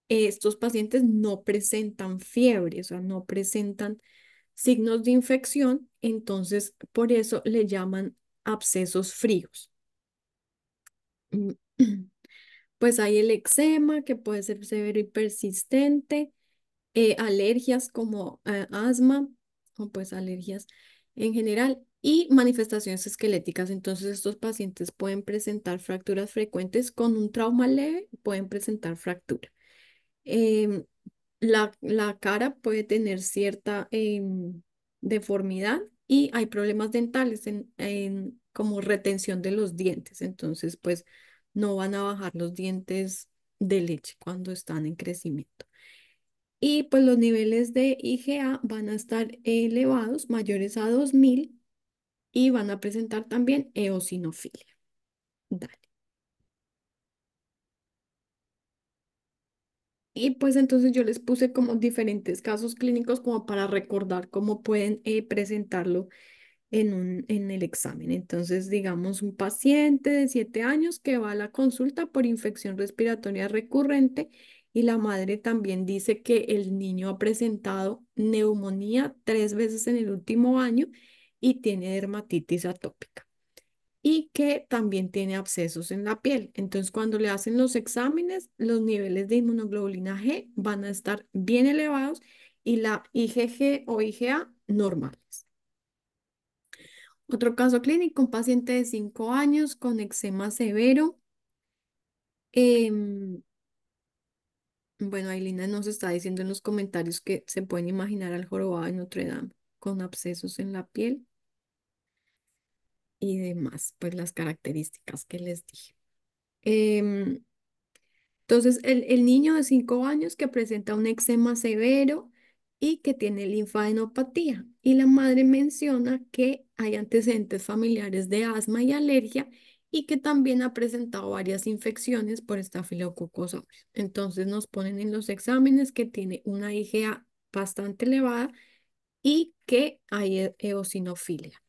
estos pacientes no presentan fiebre, o sea, no presentan signos de infección, entonces por eso le llaman abscesos fríos. Mm, Pues hay el eczema que puede ser severo y persistente, alergias como asma o pues alergias en general y manifestaciones esqueléticas. Entonces estos pacientes pueden presentar fracturas frecuentes con un trauma leve, pueden presentar fractura. Em, la cara puede tener cierta deformidad y hay problemas dentales como retención de los dientes. Entonces, pues no van a bajar los dientes de leche cuando están en crecimiento. Y pues los niveles de IgA van a estar elevados, mayores a 2000 y van a presentar también eosinofilia. Dale. Y pues entonces yo les puse como diferentes casos clínicos como para recordar cómo pueden presentarlo en el examen. Entonces, digamos, un paciente de 7 años que va a la consulta por infección respiratoria recurrente y la madre también dice que el niño ha presentado neumonía 3 veces en el último año y tiene dermatitis atópica y que también tiene abscesos en la piel. Entonces, cuando le hacen los exámenes, los niveles de inmunoglobulina G van a estar bien elevados y la IgG o IgA normales. Otro caso clínico, un paciente de 5 años con eczema severo. Em, bueno, Ailina nos está diciendo en los comentarios que se pueden imaginar al jorobado de Notre Dame con abscesos en la piel y demás, pues las características que les dije. Em, Entonces, el niño de 5 años que presenta un eczema severo y que tiene linfadenopatía. Y la madre menciona que hay antecedentes familiares de asma y alergia y que también ha presentado varias infecciones por Staphylococcus aureus. Entonces, nos ponen en los exámenes que tiene una IgA bastante elevada y que hay eosinofilia.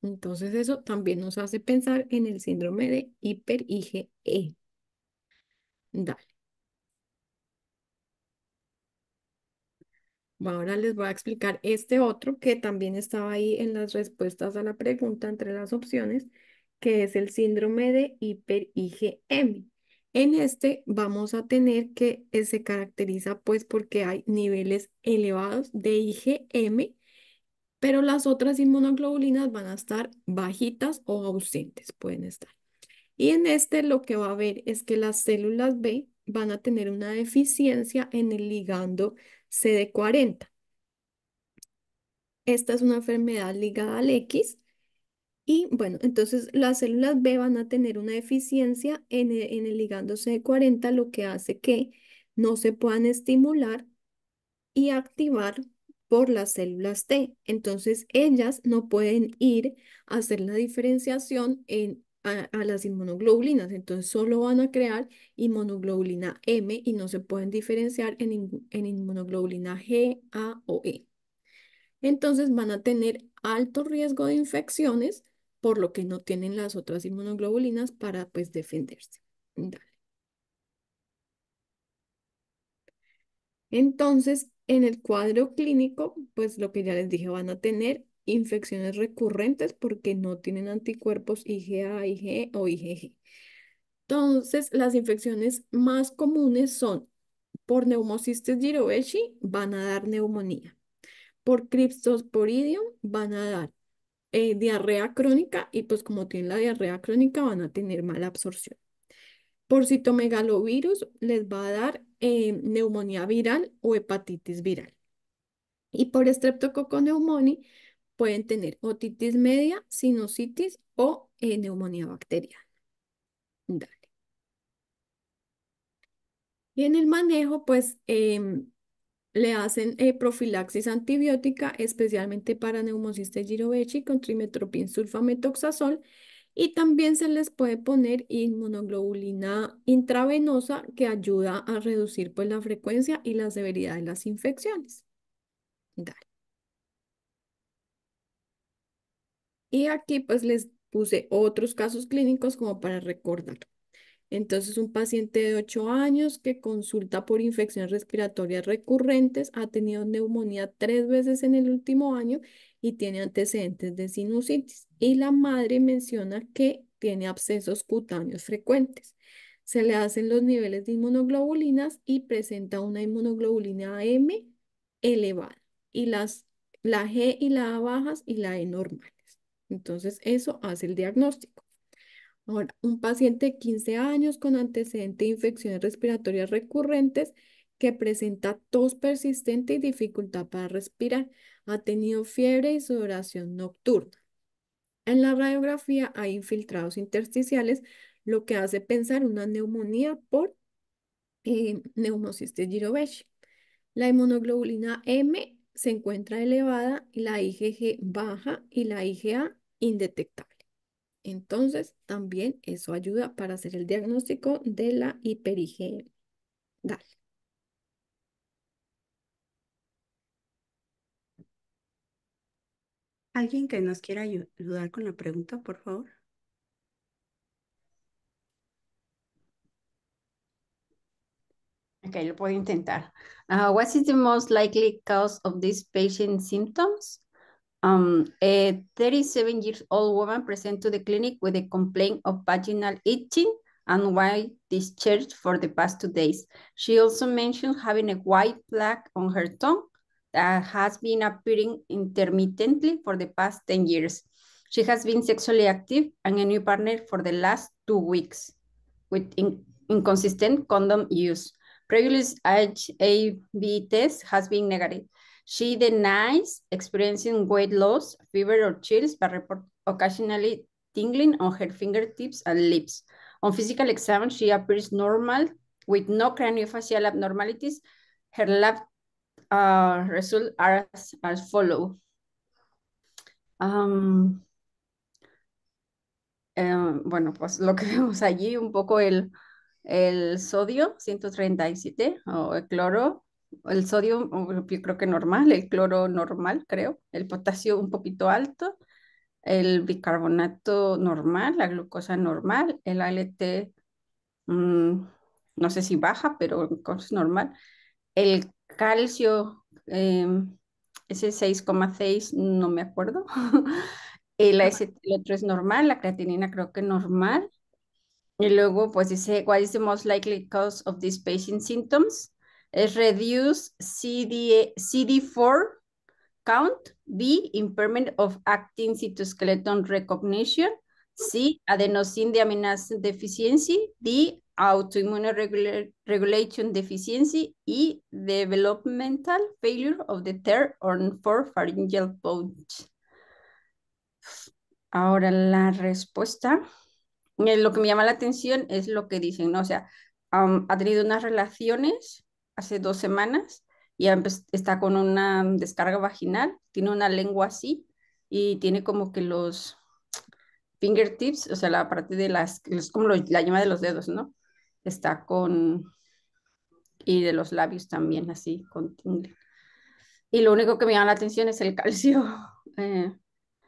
Entonces, eso también nos hace pensar en el síndrome de hiper-IgE. Dale. Bueno, ahora les voy a explicar este otro que también estaba ahí en las respuestas a la pregunta entre las opciones, que es el síndrome de hiper-IgM. En este vamos a tener que se caracteriza pues porque hay niveles elevados de IgM, pero las otras inmunoglobulinas van a estar bajitas o ausentes, pueden estar. Y en este lo que va a haber es que las células B van a tener una deficiencia en el ligando CD40. Esta es una enfermedad ligada al X y bueno, entonces las células B van a tener una deficiencia en el ligando CD40, lo que hace que no se puedan estimular y activar por las células T. Entonces ellas no pueden ir a hacer la diferenciación a las inmunoglobulinas. Entonces solo van a crear inmunoglobulina M y no se pueden diferenciar en inmunoglobulina G, A o E. Entonces van a tener alto riesgo de infecciones, por lo que no tienen las otras inmunoglobulinas para pues defenderse. Dale. Entonces, en el cuadro clínico, pues lo que ya les dije, van a tener infecciones recurrentes porque no tienen anticuerpos IgA, IgE o IgG. Entonces, las infecciones más comunes son por Pneumocystis jirovecii, van a dar neumonía. Por Cryptosporidium van a dar diarrea crónica y pues como tienen la diarrea crónica van a tener mala absorción. Por citomegalovirus les va a dar neumonía viral o hepatitis viral. Y por Streptococcus pneumoniae pueden tener otitis media, sinusitis o neumonía bacteriana. Dale. Y en el manejo, pues le hacen profilaxis antibiótica, especialmente para Pneumocystis jirovecii con trimestoprim sulfamethoxazol. Y también se les puede poner inmunoglobulina intravenosa que ayuda a reducir pues, la frecuencia y la severidad de las infecciones. Dale. Y aquí pues les puse otros casos clínicos como para recordar. Entonces, un paciente de 8 años que consulta por infecciones respiratorias recurrentes, ha tenido neumonía 3 veces en el último año y tiene antecedentes de sinusitis. Y la madre menciona que tiene abscesos cutáneos frecuentes. Se le hacen los niveles de inmunoglobulinas y presenta una inmunoglobulina M elevada y la G y la A bajas y la E normales. Entonces, eso hace el diagnóstico. Ahora, un paciente de 15 años con antecedente de infecciones respiratorias recurrentes que presenta tos persistente y dificultad para respirar. Ha tenido fiebre y sudoración nocturna. En la radiografía hay infiltrados intersticiales, lo que hace pensar una neumonía por Pneumocystis jirovecii. La inmunoglobulina M se encuentra elevada, la IgG baja y la IgA indetectable. Entonces, también eso ayuda para hacer el diagnóstico de la hiper-IgM. Dale. ¿Alguien que nos quiera ayudar con la pregunta, por favor? Okay, lo puedo intentar. What is the most likely cause of this patient's symptoms? A 37-year-old woman present to the clinic with a complaint of vaginal itching and white discharge for the past 2 days. She also mentioned having a white plaque on her tongue that has been appearing intermittently for the past 10 years. She has been sexually active and a new partner for the last 2 weeks with inconsistent condom use. Previous HIV test has been negative. She denies experiencing weight loss, fever, or chills, but reports occasionally tingling on her fingertips and lips. On physical exam, she appears normal with no craniofacial abnormalities. Her lab results are as follow. Bueno, pues lo que vemos allí, un poco el sodio, 137, o el cloro, el sodio yo creo que normal, el cloro normal, creo, el potasio un poquito alto, el bicarbonato normal, la glucosa normal, el ALT, no sé si baja, pero es normal. El calcio, ese 6,6, no me acuerdo. El otro es normal, la creatinina creo que normal. Y luego, pues dice, what is the most likely cause of these patient symptoms? Es reduced CD4 count. B, impairment of actin cytoskeleton recognition. C, adenosine deaminase deficiency. D, autoimmune regulation deficiency. E, developmental failure of the third or fourth pharyngeal pouch. Ahora la respuesta. Lo que me llama la atención es lo que dicen, ¿no? O sea, ha tenido unas relaciones hace 2 semanas y está con una descarga vaginal, tiene una lengua así y tiene como que los fingertips, o sea, la parte de es como la yema de los dedos, ¿no? Está con, y de los labios también así, con tingle. Y lo único que me llama la atención es el calcio.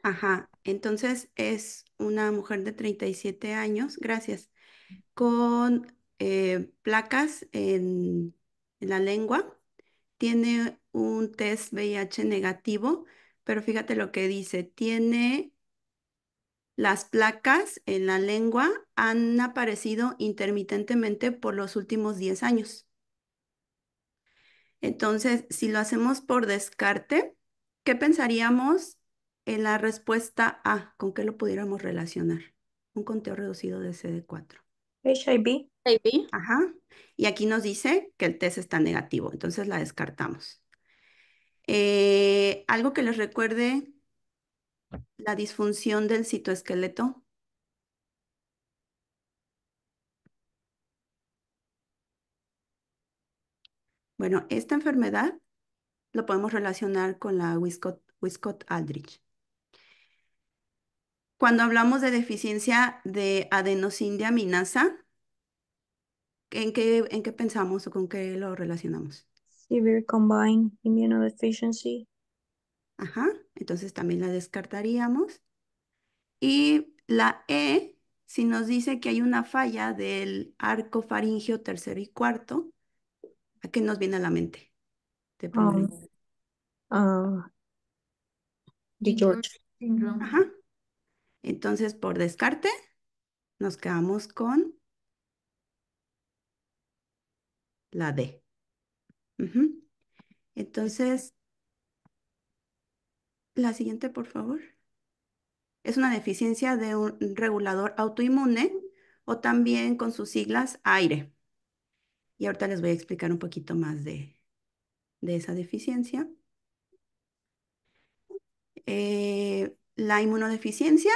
Ajá, entonces es una mujer de 37 años, gracias, con placas en la lengua. Tiene un test VIH negativo, pero fíjate lo que dice, tiene las placas en la lengua han aparecido intermitentemente por los últimos 10 años. Entonces, si lo hacemos por descarte, ¿qué pensaríamos en la respuesta A? ¿Con qué lo pudiéramos relacionar? Un conteo reducido de CD4. HIV. Maybe. Ajá. Y aquí nos dice que el test está negativo, entonces la descartamos. Algo que les recuerde la disfunción del citoesqueleto. Bueno, esta enfermedad lo podemos relacionar con la Wiskott-Aldrich. Cuando hablamos de deficiencia de adenosine-deaminasa, ¿en qué pensamos o con qué lo relacionamos? Severe combined immunodeficiency. Ajá, entonces también la descartaríamos. Y la E, si nos dice que hay una falla del arco faríngeo tercero y cuarto, ¿a qué nos viene a la mente? De primero. The George. Syndrome. Ajá. Entonces, por descarte, nos quedamos con la D. Ujú. Entonces, la siguiente, por favor. Es una deficiencia de un regulador autoinmune o también con sus siglas AIRE. Y ahorita les voy a explicar un poquito más de esa deficiencia. La inmunodeficiencia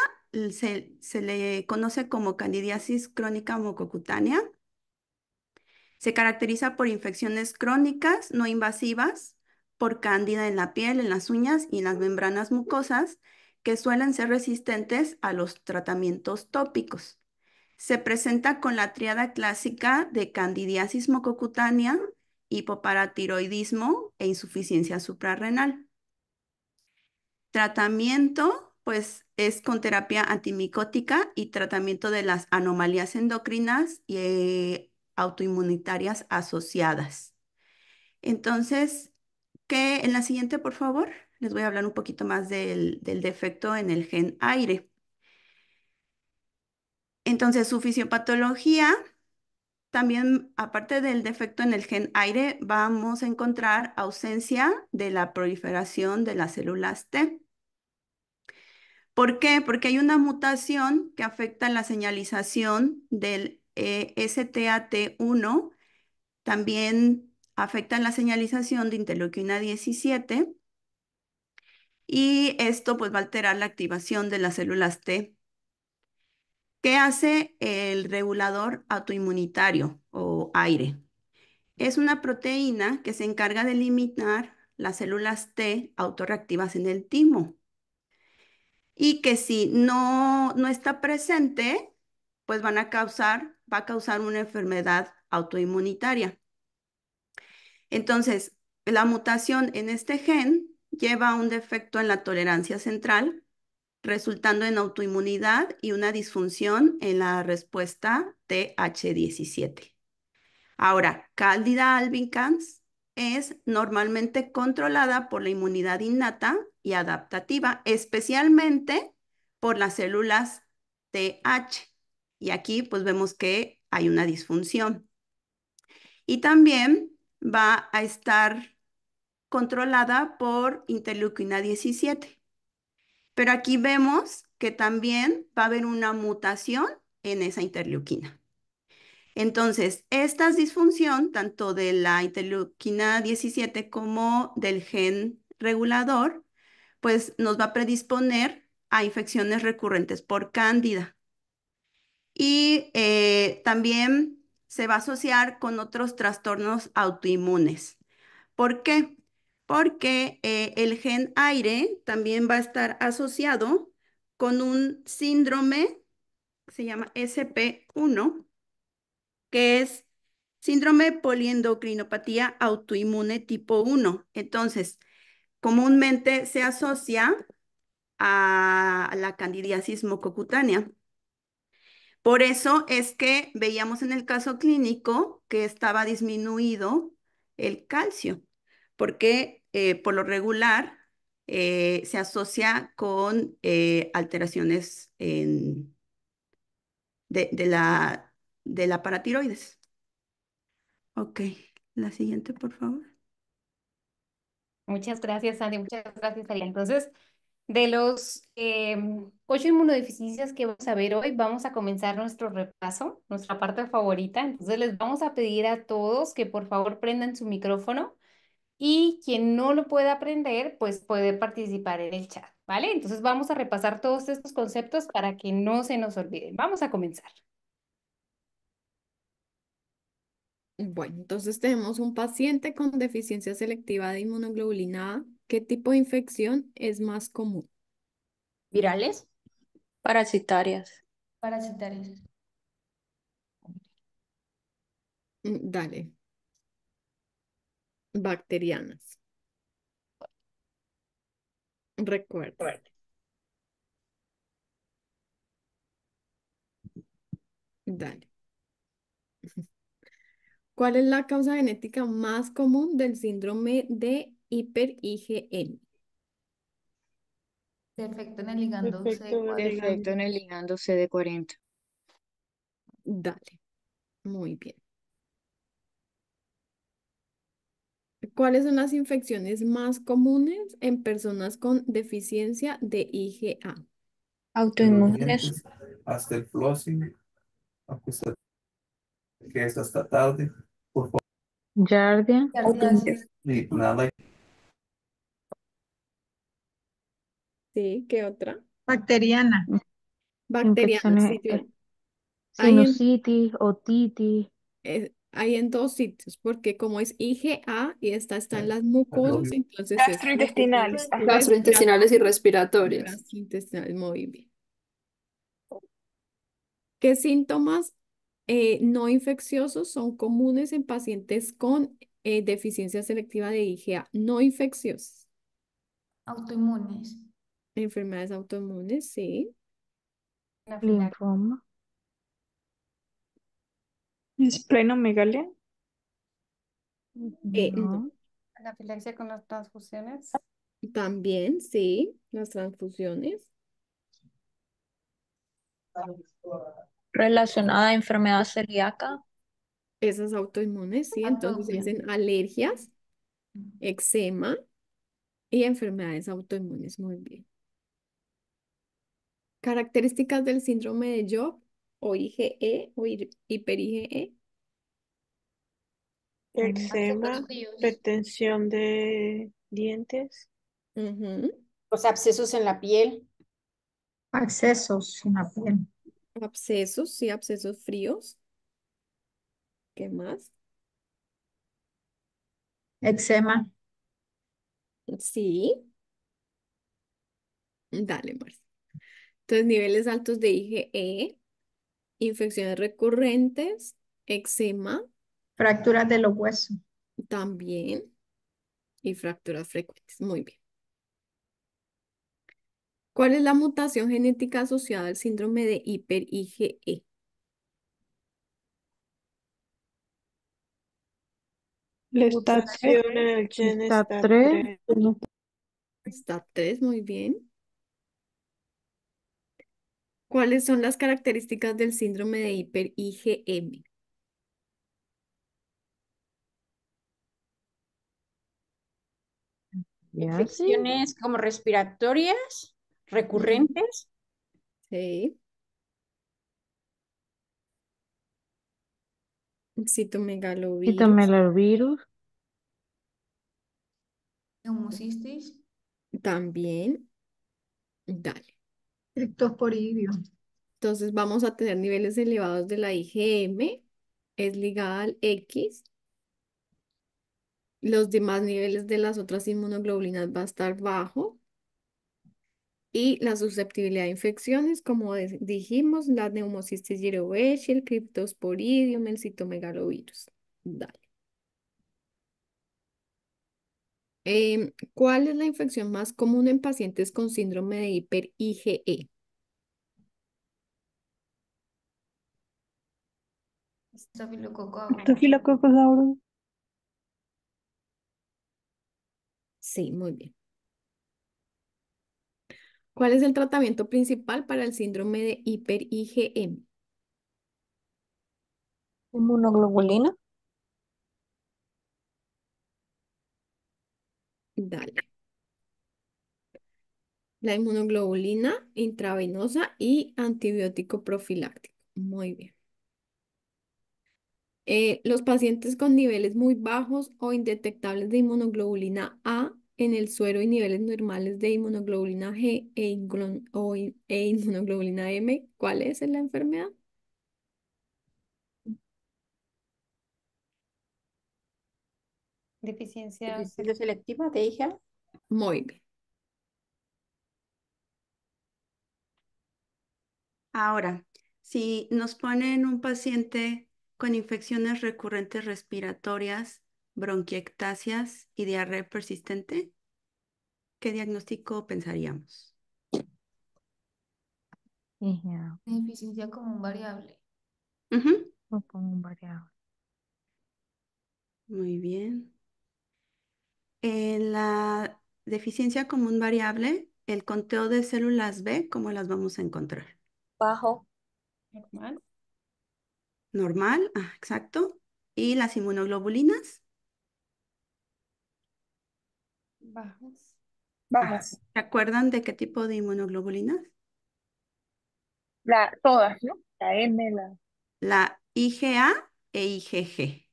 se le conoce como candidiasis crónica mucocutánea. Se caracteriza por infecciones crónicas no invasivas, por cándida en la piel, en las uñas y en las membranas mucosas, que suelen ser resistentes a los tratamientos tópicos. Se presenta con la tríada clásica de candidiasis mucocutánea, hipoparatiroidismo e insuficiencia suprarrenal. Tratamiento, pues es con terapia antimicótica y tratamiento de las anomalías endocrinas y autoinmunitarias asociadas. Entonces, ¿qué en la siguiente, por favor? Les voy a hablar un poquito más del defecto en el gen aire. Entonces, su fisiopatología, también aparte del defecto en el gen aire, vamos a encontrar ausencia de la proliferación de las células T. ¿Por qué? Porque hay una mutación que afecta la señalización del STAT1, también afecta la señalización de interleuquina 17 y esto pues va a alterar la activación de las células T. ¿Qué hace el regulador autoinmunitario o aire? Es una proteína que se encarga de eliminar las células T autorreactivas en el timo y que si no está presente, pues va a causar una enfermedad autoinmunitaria. Entonces, la mutación en este gen lleva a un defecto en la tolerancia central, resultando en autoinmunidad y una disfunción en la respuesta TH17. Ahora, Candida albicans es normalmente controlada por la inmunidad innata y adaptativa, especialmente por las células TH. Y aquí pues vemos que hay una disfunción. Y también va a estar controlada por interleuquina 17. Pero aquí vemos que también va a haber una mutación en esa interleuquina. Entonces, esta disfunción, tanto de la interleuquina 17 como del gen regulador, pues nos va a predisponer a infecciones recurrentes por cándida. Y también se va a asociar con otros trastornos autoinmunes. ¿Por qué? Porque el gen aire también va a estar asociado con un síndrome que se llama SP1, que es síndrome poliendocrinopatía autoinmune tipo 1. Entonces, comúnmente se asocia a la candidiasis mucocutánea. Por eso es que veíamos en el caso clínico que estaba disminuido el calcio, porque por lo regular se asocia con alteraciones de la paratiroides. Ok, la siguiente, por favor. Muchas gracias, Sandy. Muchas gracias, Ariel. Entonces, de los 8 inmunodeficiencias que vamos a ver hoy, vamos a comenzar nuestro repaso, nuestra parte favorita. Entonces, les vamos a pedir a todos que por favor prendan su micrófono y quien no lo pueda aprender, pues puede participar en el chat, ¿vale? Entonces, vamos a repasar todos estos conceptos para que no se nos olviden. Vamos a comenzar. Bueno, entonces tenemos un paciente con deficiencia selectiva de inmunoglobulina A. ¿Qué tipo de infección es más común? ¿Virales? Parasitarias. Parasitarios. Dale. Bacterianas. Recuerda. Dale. ¿Cuál es la causa genética más común del síndrome de hiper-IgM? Defecto en el ligando Defecto en el CD4. Defecto en el ligando CD40. Dale. Muy bien. ¿Cuáles son las infecciones más comunes en personas con deficiencia de IgA? Autoinmunes. Hasta el flossing, aunque que es hasta tarde, por favor. Yardia. Cardiasis. Y nada, Sí, ¿qué otra? Bacteriana. Bacterianas, sí, Infecciones, hay sinusitis, otitis. hay en dos sitios, porque como es IgA y esta está en las mucosas, entonces es Gastrointestinales. Gastrointestinales y respiratorias. gastrointestinales, muy bien. ¿Qué síntomas no infecciosos son comunes en pacientes con deficiencia selectiva de IgA? No infecciosos. Autoinmunes. Enfermedades autoinmunes, sí. Anafilaxia. Linfoma. Splenomegalia. No. No. Anafilaxia con las transfusiones. También, sí. Las transfusiones. Relacionada a enfermedad celíaca. Esas autoinmunes, sí. Entonces se Atopia. dicen alergias, eczema y enfermedades autoinmunes. Muy bien. Características del síndrome de Job o IgE o hiper-IgE. Eczema. Fríos. Retención de dientes. Ujú. Los abscesos en la piel. Accesos en la piel. Abscesos, sí, abscesos fríos. ¿Qué más? Eczema. Sí. Dale, Marcia. Entonces, niveles altos de IgE, infecciones recurrentes, eczema Fracturas de los huesos. también y fracturas frecuentes. Muy bien. ¿Cuál es la mutación genética asociada al síndrome de hiper-IgE? La Mutación. estación en el gen Está está 3. 3. Está 3, muy bien. ¿Cuáles son las características del síndrome de hiper-IgM? Ya sí. Infecciones como respiratorias, recurrentes. Sí. Citomegalovirus Citomegalovirus. Neumocistis. también. Dale. Criptosporidio. Entonces vamos a tener niveles elevados de la IgM, es ligada al X. Los demás niveles de las otras inmunoglobulinas va a estar bajo. Y la susceptibilidad a infecciones, como dijimos, la neumocistis jirovecii, el cryptosporidium, el citomegalovirus. Dale. ¿Cuál es la infección más común en pacientes con síndrome de hiper-IgE? Estafilococo aureus. Staphylococcus aureus. Sí, muy bien. ¿Cuál es el tratamiento principal para el síndrome de hiper-IgM? Inmunoglobulina. Dale. La inmunoglobulina intravenosa y antibiótico profiláctico. Muy bien. Los pacientes con niveles muy bajos o indetectables de inmunoglobulina A en el suero y niveles normales de inmunoglobulina G e inmunoglobulina M, ¿cuál es la enfermedad? Deficiencia. Deficiencia selectiva de IgA. Muy bien. Ahora, si nos ponen un paciente con infecciones recurrentes respiratorias, bronquiectasias y diarrea persistente, ¿qué diagnóstico pensaríamos? Ya. Deficiencia común variable. Ujú, Lo pongo un variable. muy bien. En la deficiencia común variable, el conteo de células B, ¿cómo las vamos a encontrar? Bajo. Normal. Normal, exacto. ¿Y las inmunoglobulinas? Bajas. Bajas. ¿Se acuerdan de qué tipo de inmunoglobulinas? Todas, ¿no? La M, la... La IgA e IgG.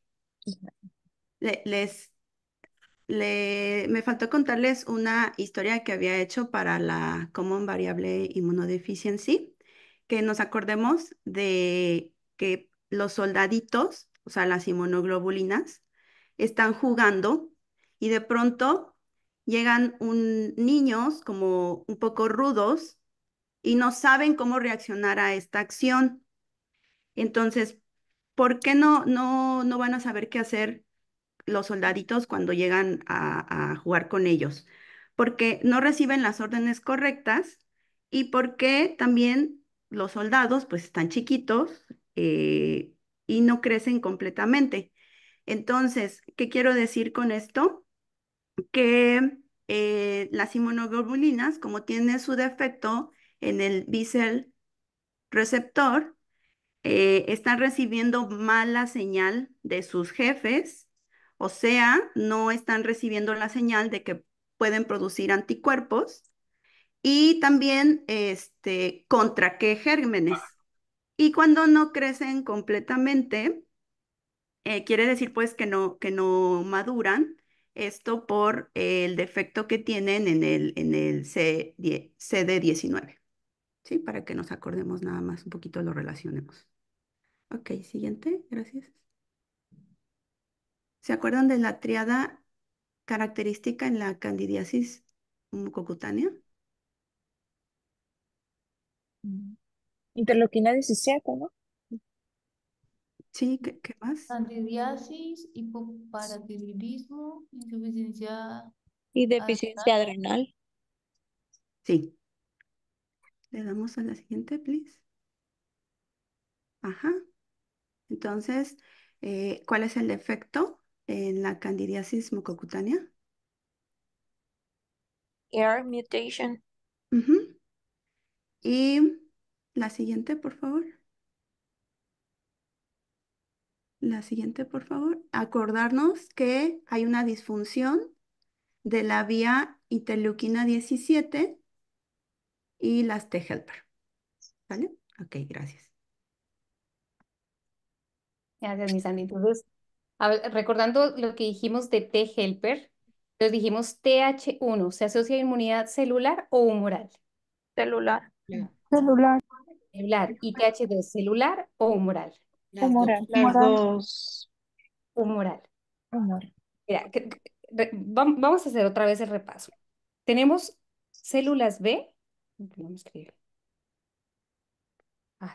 Les me faltó contarles una historia que había hecho para la Common Variable Immunodeficiency, que nos acordemos de que los soldaditos, o sea, las inmunoglobulinas, están jugando y de pronto llegan niños como un poco rudos y no saben cómo reaccionar a esta acción. Entonces, ¿por qué no van a saber qué hacer los soldaditos cuando llegan a jugar con ellos? porque no reciben las órdenes correctas y porque también los soldados pues están chiquitos y no crecen completamente. Entonces, ¿qué quiero decir con esto? Que las inmunoglobulinas, como tienen su defecto en el B-cell receptor, están recibiendo mala señal de sus jefes, o sea, no están recibiendo la señal de que pueden producir anticuerpos y también contra qué gérmenes. Y cuando no crecen completamente, quiere decir pues que no maduran, esto por el defecto que tienen en el CD19, ¿sí? Para que nos acordemos nada más, un poquito lo relacionemos. Ok, siguiente, gracias. ¿Se acuerdan de la triada característica en la candidiasis mucocutánea? Interleuquina 17, ¿no? Sí, ¿qué más? Candidiasis, hipoparatiroidismo, insuficiencia Y deficiencia adrenal. Sí. Le damos a la siguiente, please. Ajá. Entonces, ¿cuál es el efecto en la candidiasis mucocutánea? ER mutation. Ujú. Y la siguiente, por favor. La siguiente, por favor. Acordarnos que hay una disfunción de la vía interleuquina 17 y las T-helper. ¿Vale? Ok, gracias. Gracias, mi Sandy. Entonces, recordando lo que dijimos de T-helper, entonces dijimos TH1, ¿se asocia a inmunidad celular o humoral? Celular. Celular. Celular. ¿Y TH2, celular o humoral? Humoral. Las dos. Humoral. Humoral. Mira, vamos a hacer otra vez el repaso. Tenemos células B. No me escribe.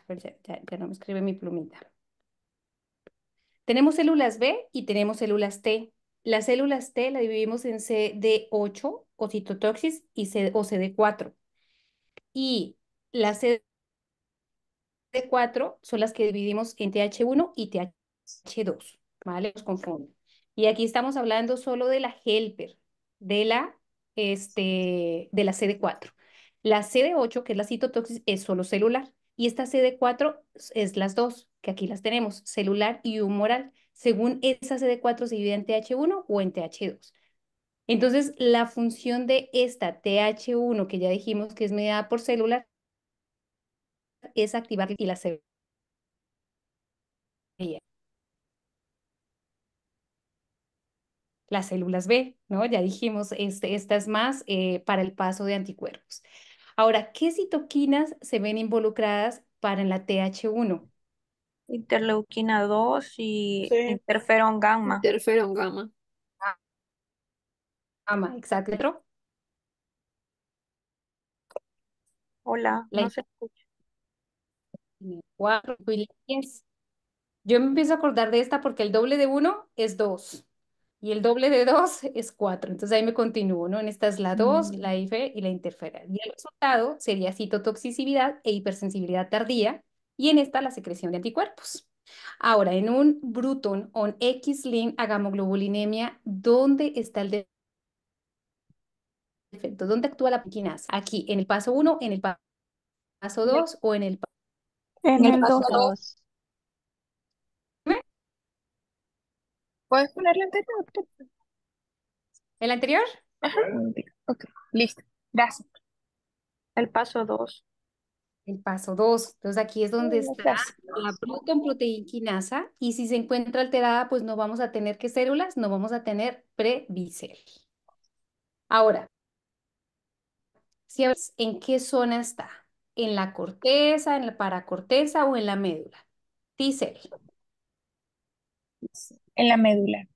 Pero ya no me escribe mi plumita. Tenemos células B y tenemos células T. Las células T la dividimos en CD8 o citotoxis y o CD4. Y las CD4 son las que dividimos en TH1 y TH2, ¿vale? Los confundo. Y aquí estamos hablando solo de la helper, de la CD4. La CD8, que es la citotoxis, es solo celular. Y esta CD4 es las dos, que aquí las tenemos, celular y humoral. Según esa CD4 se divide en TH1 o en TH2. Entonces, la función de esta TH1, que ya dijimos que es mediada por celular, es activar y la célula. Las células B, ¿no? Ya dijimos, esta es más para el paso de anticuerpos. Ahora, ¿qué citoquinas se ven involucradas para la TH1? Interleuquina 2 y Sí. interferón gamma. Interferón gamma. Gamma, exacto. Hola, La no se escucha. 4 y la 10. Yo me empiezo a acordar de esta porque el doble de 1 es 2 y el doble de 2 es 4. Entonces ahí me continúo, ¿no? En esta es la 2, la IFE y la interferón. Y el resultado sería citotoxicidad e hipersensibilidad tardía y en esta la secreción de anticuerpos. Ahora, en un Bruton o un X-linked agamoglobulinemia, ¿dónde está el defecto? ¿Dónde actúa la quinasa? Aquí, en el paso 1, en el paso 2 o en el paso En el paso 2. ¿Puedes ponerle anterior? ¿El anterior? Ajá. Ok, listo. Gracias. El paso 2. El paso 2. Entonces aquí es donde está Gracias. la Bruton proteína quinasa y si se encuentra alterada, pues no vamos a tener ¿qué células? No vamos a tener pre-B-cell. Ahora, si ves en qué zona está, en la corteza, en la paracorteza o en la médula. T-cell, En la médula.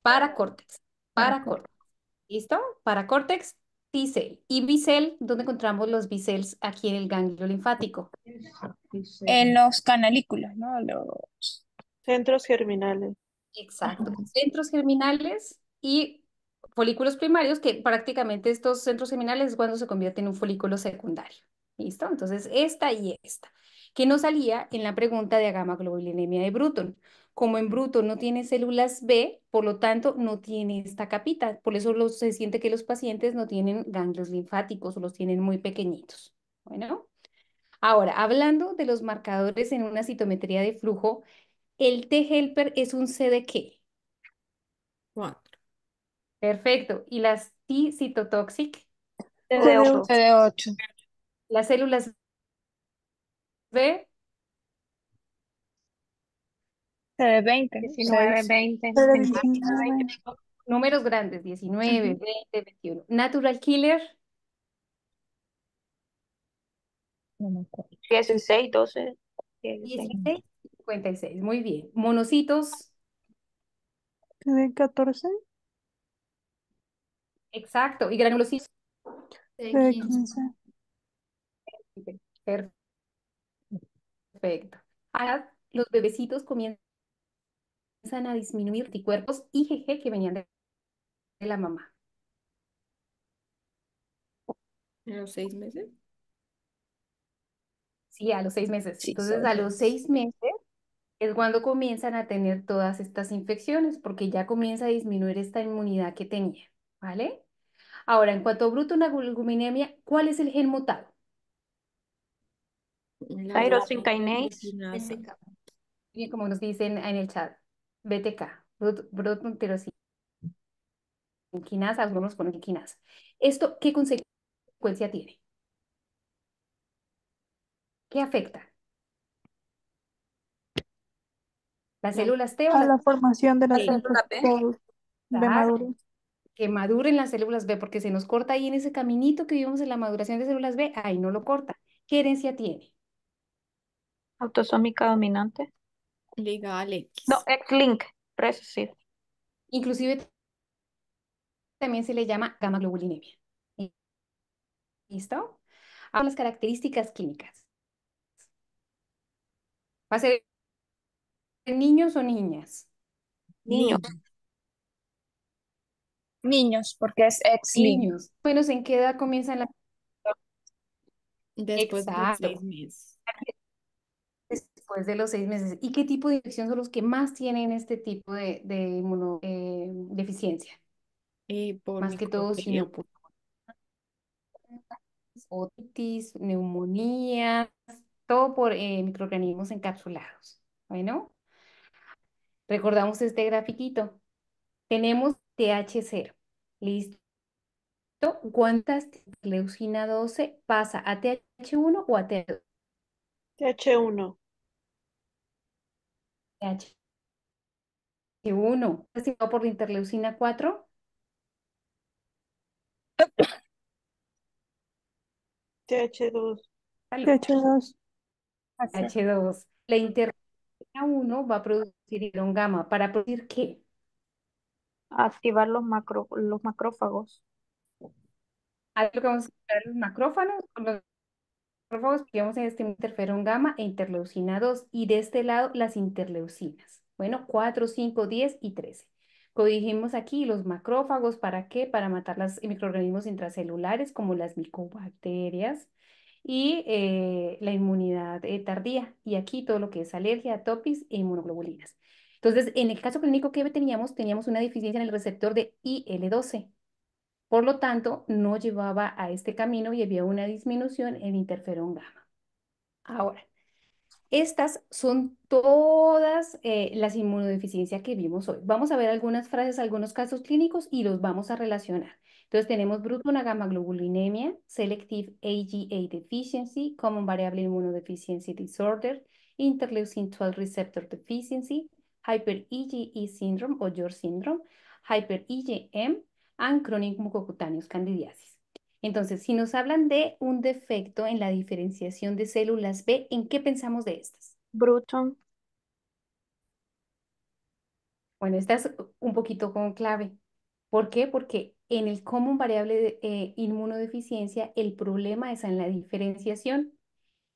paracórtex, Para paracórtex. ¿Listo? Paracórtex, T-cell. Y B-cell, ¿dónde encontramos los B-cells? Aquí en el ganglio linfático. En los canalículos, ¿no? Centros germinales. Exacto. Centros germinales y folículos primarios, que prácticamente estos centros seminales es cuando se convierte en un folículo secundario. ¿Listo? Entonces, esta y esta, que no salía en la pregunta de gamma-globulinemia de Bruton. Como en Bruton no tiene células B, por lo tanto, no tiene esta capita. Por eso se siente que los pacientes no tienen ganglios linfáticos o los tienen muy pequeñitos. Bueno, ahora, hablando de los marcadores en una citometría de flujo, ¿el T-helper es un C de qué? 4. Perfecto. ¿Y las T-cytotoxic? CD8. CD8. Las células B, CD20. 19, 6. 20, CD29. números grandes, 19, 20, 21. Natural killer, No me acuerdo. 16, 12, 16. 16, 56. Muy bien. Monocitos, CD14. exacto. Y granulocitos, CD15. perfecto. Ahora los bebecitos comienzan a disminuir anticuerpos IgG que venían de la mamá. ¿A los 6 meses? Sí, a los 6 meses. Sí, Entonces, a los 6 meses es cuando comienzan a tener todas estas infecciones, porque ya comienza a disminuir esta inmunidad que tenía, ¿vale? Ahora, en cuanto a brutonagulguminemia, ¿cuál es el gen mutado? La Tyrosine beta kinase. hidrogenasa. Y como nos dicen en el chat, BTK, Bruton tirosina quinasa, algunos ponen quinasa. ¿Esto qué consecuencia tiene? ¿Qué afecta? ¿Las La- células T o A las la formación de las Sí. linfocitos de Exacto, madurez. que maduren las células B, porque se nos corta ahí en ese caminito que vivimos en la maduración de células B, ahí no lo corta. ¿Qué herencia tiene? Autosómica dominante. Liga al No, X. X-link. Recesivo. Inclusive también se le llama gamma globulinemia. ¿Listo? Ahora las características clínicas. ¿Va a ser en niños o niñas? Niño. Niños, porque es X-link. Niños. Bueno, ¿en qué edad comienzan las... Después de los 6 Exacto, meses. después de los 6 meses. ¿Y qué tipo de infección son los que más tienen este tipo de inmunodeficiencia? Por Más que todo, microcelia. otitis, neumonía, todo por microorganismos encapsulados. Bueno, recordamos este grafiquito. Tenemos TH0. ¿Listo? ¿Cuántas leucina 12 pasa a TH1 o a TH2? TH1. TH1. ¿Castigado por la interleucina 4? TH2. TH2. TH2. La interleucina 1 va a producir interferón gamma. ¿Para producir qué? Activar los macrófagos. Ahí lo que vamos a ver los macrófagos, porque vamos a este interferón gamma e interleucina 2 y de este lado las interleucinas. Bueno, 4, 5, 10 y 13. Como dijimos aquí, los macrófagos, ¿para qué? Para matar los microorganismos intracelulares como las micobacterias y la inmunidad tardía. Y aquí todo lo que es alergia, atopis e inmunoglobulinas. Entonces, en el caso clínico que teníamos una deficiencia en el receptor de IL-12. Por lo tanto, no llevaba a este camino y había una disminución en interferón gamma. Ahora, estas son todas las inmunodeficiencias que vimos hoy. Vamos a ver algunas frases, algunos casos clínicos y los vamos a relacionar. Entonces tenemos Bruton gamma globulinemia, Selective AGA Deficiency, Common Variable Immunodeficiency Disorder, Interleucin 12 Receptor Deficiency, Hyper IgE Syndrome o George Syndrome, Hyper IgM, and Chronic Mucocutaneous Candidiasis. Entonces, si nos hablan de un defecto en la diferenciación de células B, ¿en qué pensamos de estas? Bruton. Bueno, esta es un poquito como clave. ¿Por qué? Porque en el común variable de inmunodeficiencia, el problema es en la diferenciación.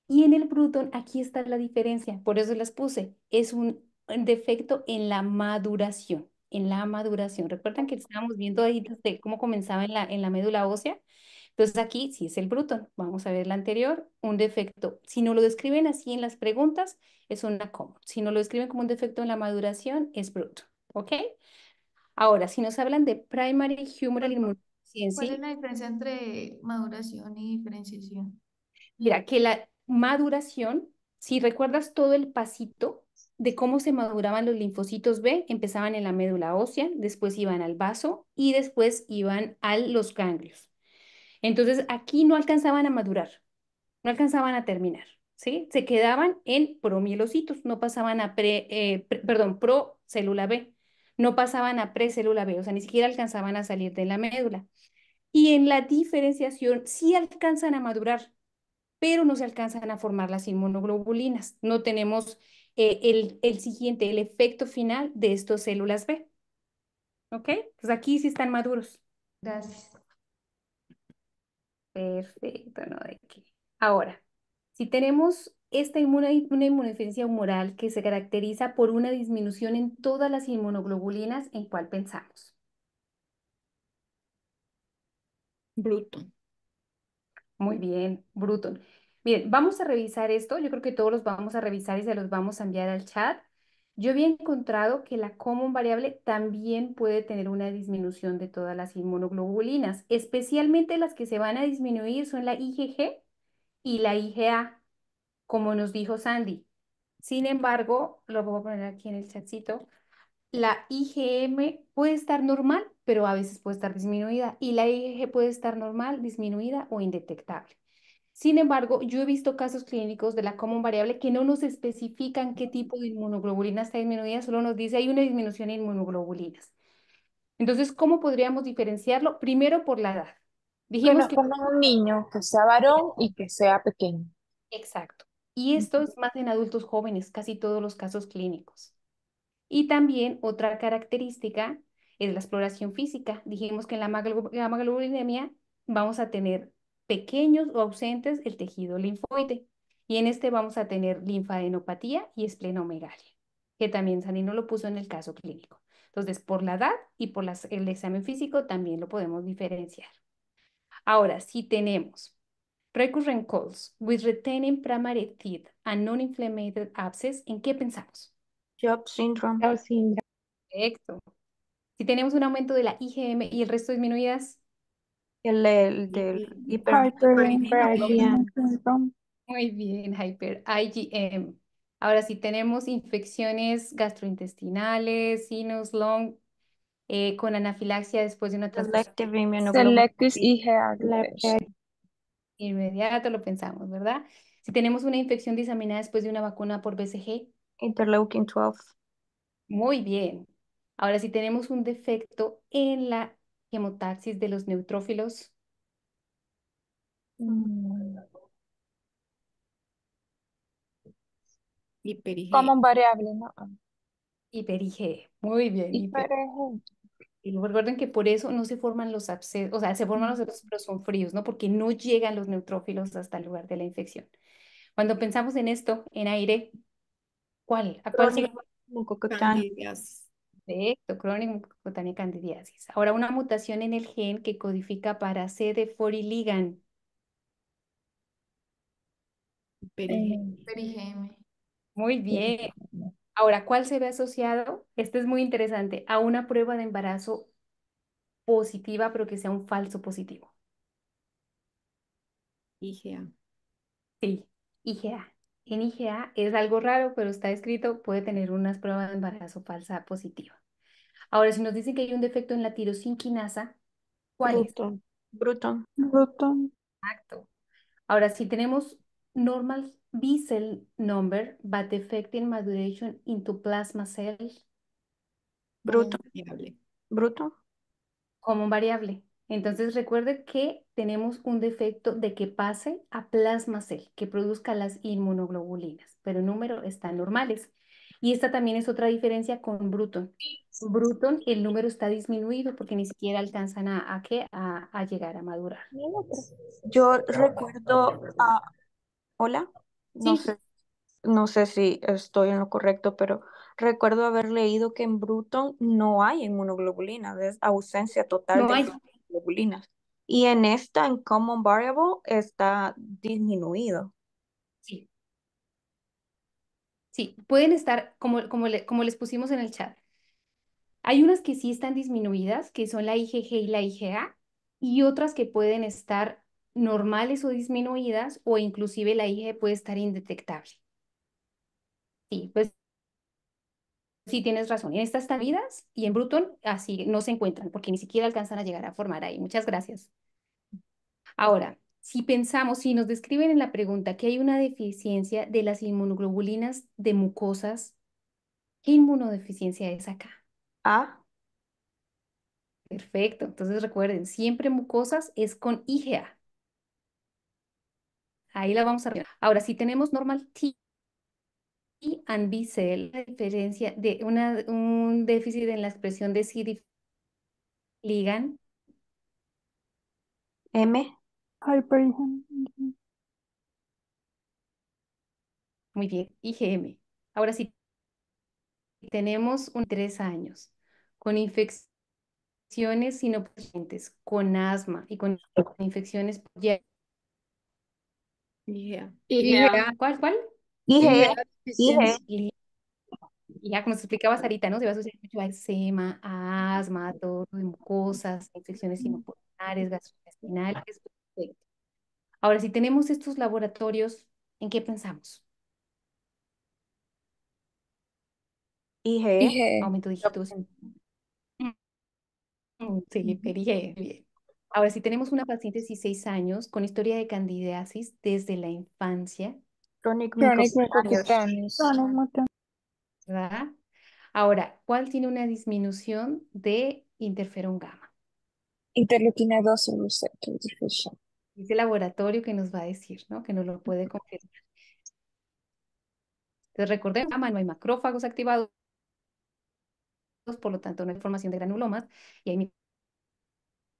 Y en el Bruton, aquí está la diferencia. Por eso las puse. Es un defecto en la maduración. en la maduración. ¿Recuerdan que estábamos viendo ahí desde cómo comenzaba en la médula ósea? Entonces aquí sí es el Bruton. Vamos a ver la anterior, un defecto. Si no lo describen así en las preguntas, es una common. Si no lo describen como un defecto en la maduración, es Bruton. ¿Ok? Ahora, si nos hablan de primary humoral Perdón, ¿cuál es immunodeficiency, la diferencia entre maduración y diferenciación? mira, que la maduración, si recuerdas todo el pasito de cómo se maduraban los linfocitos B, empezaban en la médula ósea, después iban al vaso y después iban a los ganglios. Entonces, aquí no alcanzaban a madurar, no alcanzaban a terminar, ¿sí? Se quedaban en promielocitos, no pasaban a perdón, procélula B, no pasaban a precélula B, o sea, ni siquiera alcanzaban a salir de la médula. Y en la diferenciación sí alcanzan a madurar, pero no se alcanzan a formar las inmunoglobulinas. No tenemos el siguiente, el efecto final de estas células B. ¿Ok? Pues aquí sí están maduros. Gracias. Perfecto, no de qué. Ahora, si tenemos una inmunodeficiencia humoral que se caracteriza por una disminución en todas las inmunoglobulinas, ¿en cuál pensamos? Bruton. Muy bien, Bruton. Bien, vamos a revisar esto. Yo creo que todos los vamos a revisar y se los vamos a enviar al chat. Yo había encontrado que la common variable también puede tener una disminución de todas las inmunoglobulinas, especialmente las que se van a disminuir son la IgG y la IgA, como nos dijo Sandy. Sin embargo, lo voy a poner aquí en el chatcito, la IgM puede estar normal, pero a veces puede estar disminuida, y la IgG puede estar normal, disminuida o indetectable. Sin embargo, yo he visto casos clínicos de la común variable que no nos especifican qué tipo de inmunoglobulina está disminuida, solo nos dice hay una disminución en inmunoglobulinas. Entonces, ¿cómo podríamos diferenciarlo? Primero por la edad. Que Dijimos nos que... pongan un niño que sea varón y que sea pequeño. Exacto. Y esto es más en adultos jóvenes, casi todos los casos clínicos. Y también otra característica es la exploración física. Dijimos que en la gamma-globulinemia vamos a tener pequeños o ausentes el tejido linfoide. Y en este vamos a tener linfadenopatía y esplenomegalia, que también Sanino lo puso en el caso clínico. Entonces, por la edad y por el examen físico también lo podemos diferenciar. Ahora, si tenemos recurrent colds with retaining primary teeth and non-inflamed abscess, ¿en qué pensamos? Job syndrome. Perfecto. Si tenemos un aumento de la IgM y el resto disminuidas, El del Hyperinflammatory syndrome. muy bien, hyper IgM. Ahora, si tenemos infecciones gastrointestinales, sinus, lung, con anafilaxia después de una transfusión Selective immunoglobulin IgA inmediata, lo pensamos, ¿verdad? Si tenemos una infección diseminada después de una vacuna por BCG, interleukin 12. muy bien. Ahora, si tenemos un defecto en la hemotaxis de los neutrófilos, Mm, Hiper Common variable, ¿no? hiper IgE. Muy bien, hiper. Y recuerden que por eso no se forman los abscesos, o sea, se forman los abscesos, pero son fríos, ¿no? Porque no llegan los neutrófilos hasta el lugar de la infección. Cuando pensamos en esto, en aire, ¿cuál? ¿A cuál sigue? Mucocutáneo. Candidiasis. Perfecto, crónica mucocutánea candidiasis. Ahora, una mutación en el gen que codifica para CD40 ligand. Perigeme. Muy bien. Ahora, ¿cuál se ve asociado? Este es muy interesante, a una prueba de embarazo positiva, pero que sea un falso positivo. IgA. Sí, IgA. En IgA es algo raro, pero está escrito, puede tener unas pruebas de embarazo falsa positiva. Ahora, si nos dicen que hay un defecto en la tirosinquinasa, ¿cuál es? Bruton. Exacto. Ahora, si tenemos normal B cell number, but defecting maturation into plasma cells, Bruton. Variable. Bruton. como variable. Entonces recuerde que tenemos un defecto de que pase a plasma cell, que produzca las inmunoglobulinas, pero el número están normales. Y esta también es otra diferencia con Bruton. Bruton, el número está disminuido porque ni siquiera alcanzan a llegar a madurar. Yo recuerdo, hola, no Sí, sé, no sé si estoy en lo correcto, pero recuerdo haber leído que en Bruton no hay inmunoglobulinas, es ausencia total No de hay. inmunoglobulinas. Y en esta, en Common Variable, está disminuido. Sí, sí, pueden estar como les pusimos en el chat. Hay unas que sí están disminuidas, que son la IgG y la IgA, y otras que pueden estar normales o disminuidas, o inclusive la IgG puede estar indetectable. Sí, pues sí tienes razón. En estas están vidas y en Bruton así no se encuentran porque ni siquiera alcanzan a llegar a formar ahí. Muchas gracias. Ahora, si pensamos, si nos describen en la pregunta que hay una deficiencia de las inmunoglobulinas de mucosas, ¿qué inmunodeficiencia es acá? A. Perfecto. Entonces recuerden, siempre mucosas es con IgA. Ahí la vamos a ver. Ahora, si tenemos normal T and B cell, la diferencia de un déficit en la expresión de CD ligand, M. Hyper-IgM. muy bien, IgM. Ahora, si tenemos 3 años con infecciones sinopresentes, con asma y con infecciones por IgA. IgA. ¿Cuál? IgE. deficiencia. Y ya como se explicaba Sarita, ¿no? Se va a asociar mucho a eczema, a asma, a todo de mucosas, infecciones sinopulmonares, gastrointestinales. Perfecto. Ahora, si tenemos estos laboratorios, ¿en qué pensamos? IgE. Aumento de dígitos. Sí, elige bien. Ahora, si tenemos una paciente de 16 años con historia de candidiasis desde la infancia, Chronic Chronic mucocutaneous. mucocutaneous. ¿verdad? Ahora, ¿cuál tiene una disminución de interferón gamma? Interleuquina 12 receptor deficient. Dice el laboratorio que nos va a decir, ¿no? Que nos lo puede confirmar. Entonces, recordemos, gamma no hay macrófagos activados, por lo tanto, no hay formación de granulomas y hay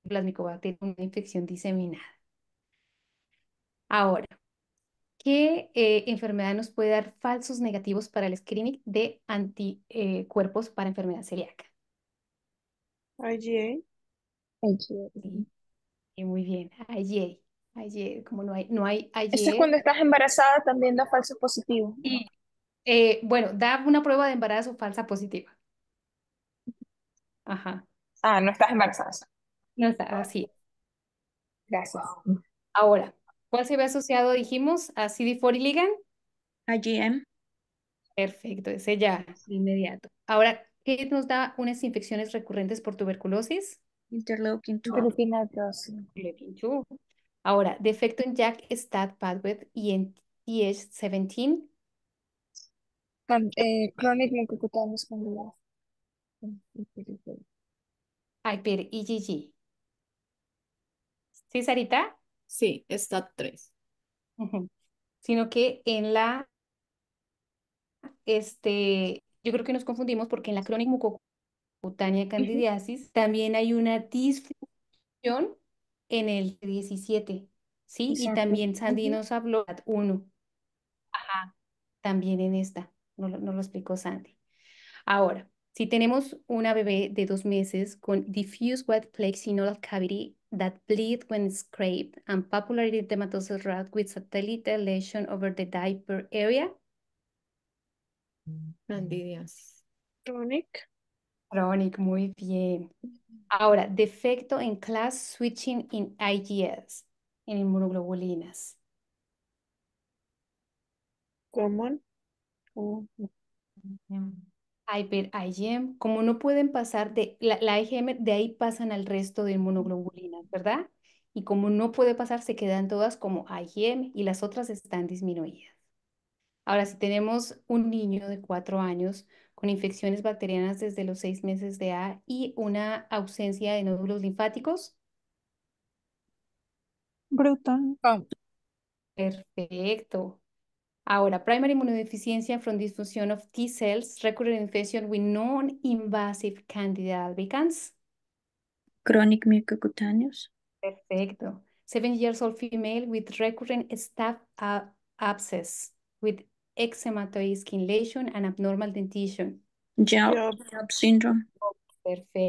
plasmicobacterias, una infección diseminada. Ahora, ¿qué enfermedad nos puede dar falsos negativos para el screening de anticuerpos para enfermedad celíaca? IgA. Sí, y muy bien. IgA. IgA, como no hay Esto es IgA. cuando estás embarazada, también da falso positivo. Y, bueno, da una prueba de embarazo falsa positiva. Ajá. Ah, no estás embarazada. No está así. Gracias. Ahora, ¿cuál se ve asociado, dijimos, a CD40 ligand? IgM. Perfecto, ese ya, de inmediato. Ahora, ¿qué nos da unas infecciones recurrentes por tuberculosis? Interleukin 12. Interleuquina 12. Interleukin 2. Ahora, defecto en JAK-STAT pathway y en Th17, Chronic mucocutaneous condition. hyper IgG. ¿Sí, Sarita? Sí, está 3. Ujú. Sino que en la, yo creo que nos confundimos porque en la crónica mucocutánea candidiasis también hay una disfunción en el 17, ¿sí? Y Exacto. también Sandy nos habló de 1. Ajá. También en esta, no lo explicó Sandy. Ahora, si tenemos una bebé de 2 meses con diffuse wet plaque synodal cavity that bleed when scraped and papillary erythematosus rat with satellite lesion over the diaper area, Candidiasis. Chronic. chronic, muy bien. Ahora, defecto en class switching in IgS, en inmunoglobulinas. Common. Hyper IgM, como no pueden pasar de la IgM, de ahí pasan al resto de inmunoglobulinas, ¿verdad? Y como no puede pasar, se quedan todas como IgM y las otras están disminuidas. Ahora, si tenemos un niño de 4 años con infecciones bacterianas desde los 6 meses de edad y una ausencia de nódulos linfáticos, Bruton. perfecto. Ahora, primary immunodeficiencia from dysfunction of T cells, recurrent infection with non-invasive Candida albicans. Chronic mucocutaneous. Perfecto. 7 years old female with recurrent staph abscess with eczematoid skin lesion, and abnormal dentition. Job syndrome. Perfecto.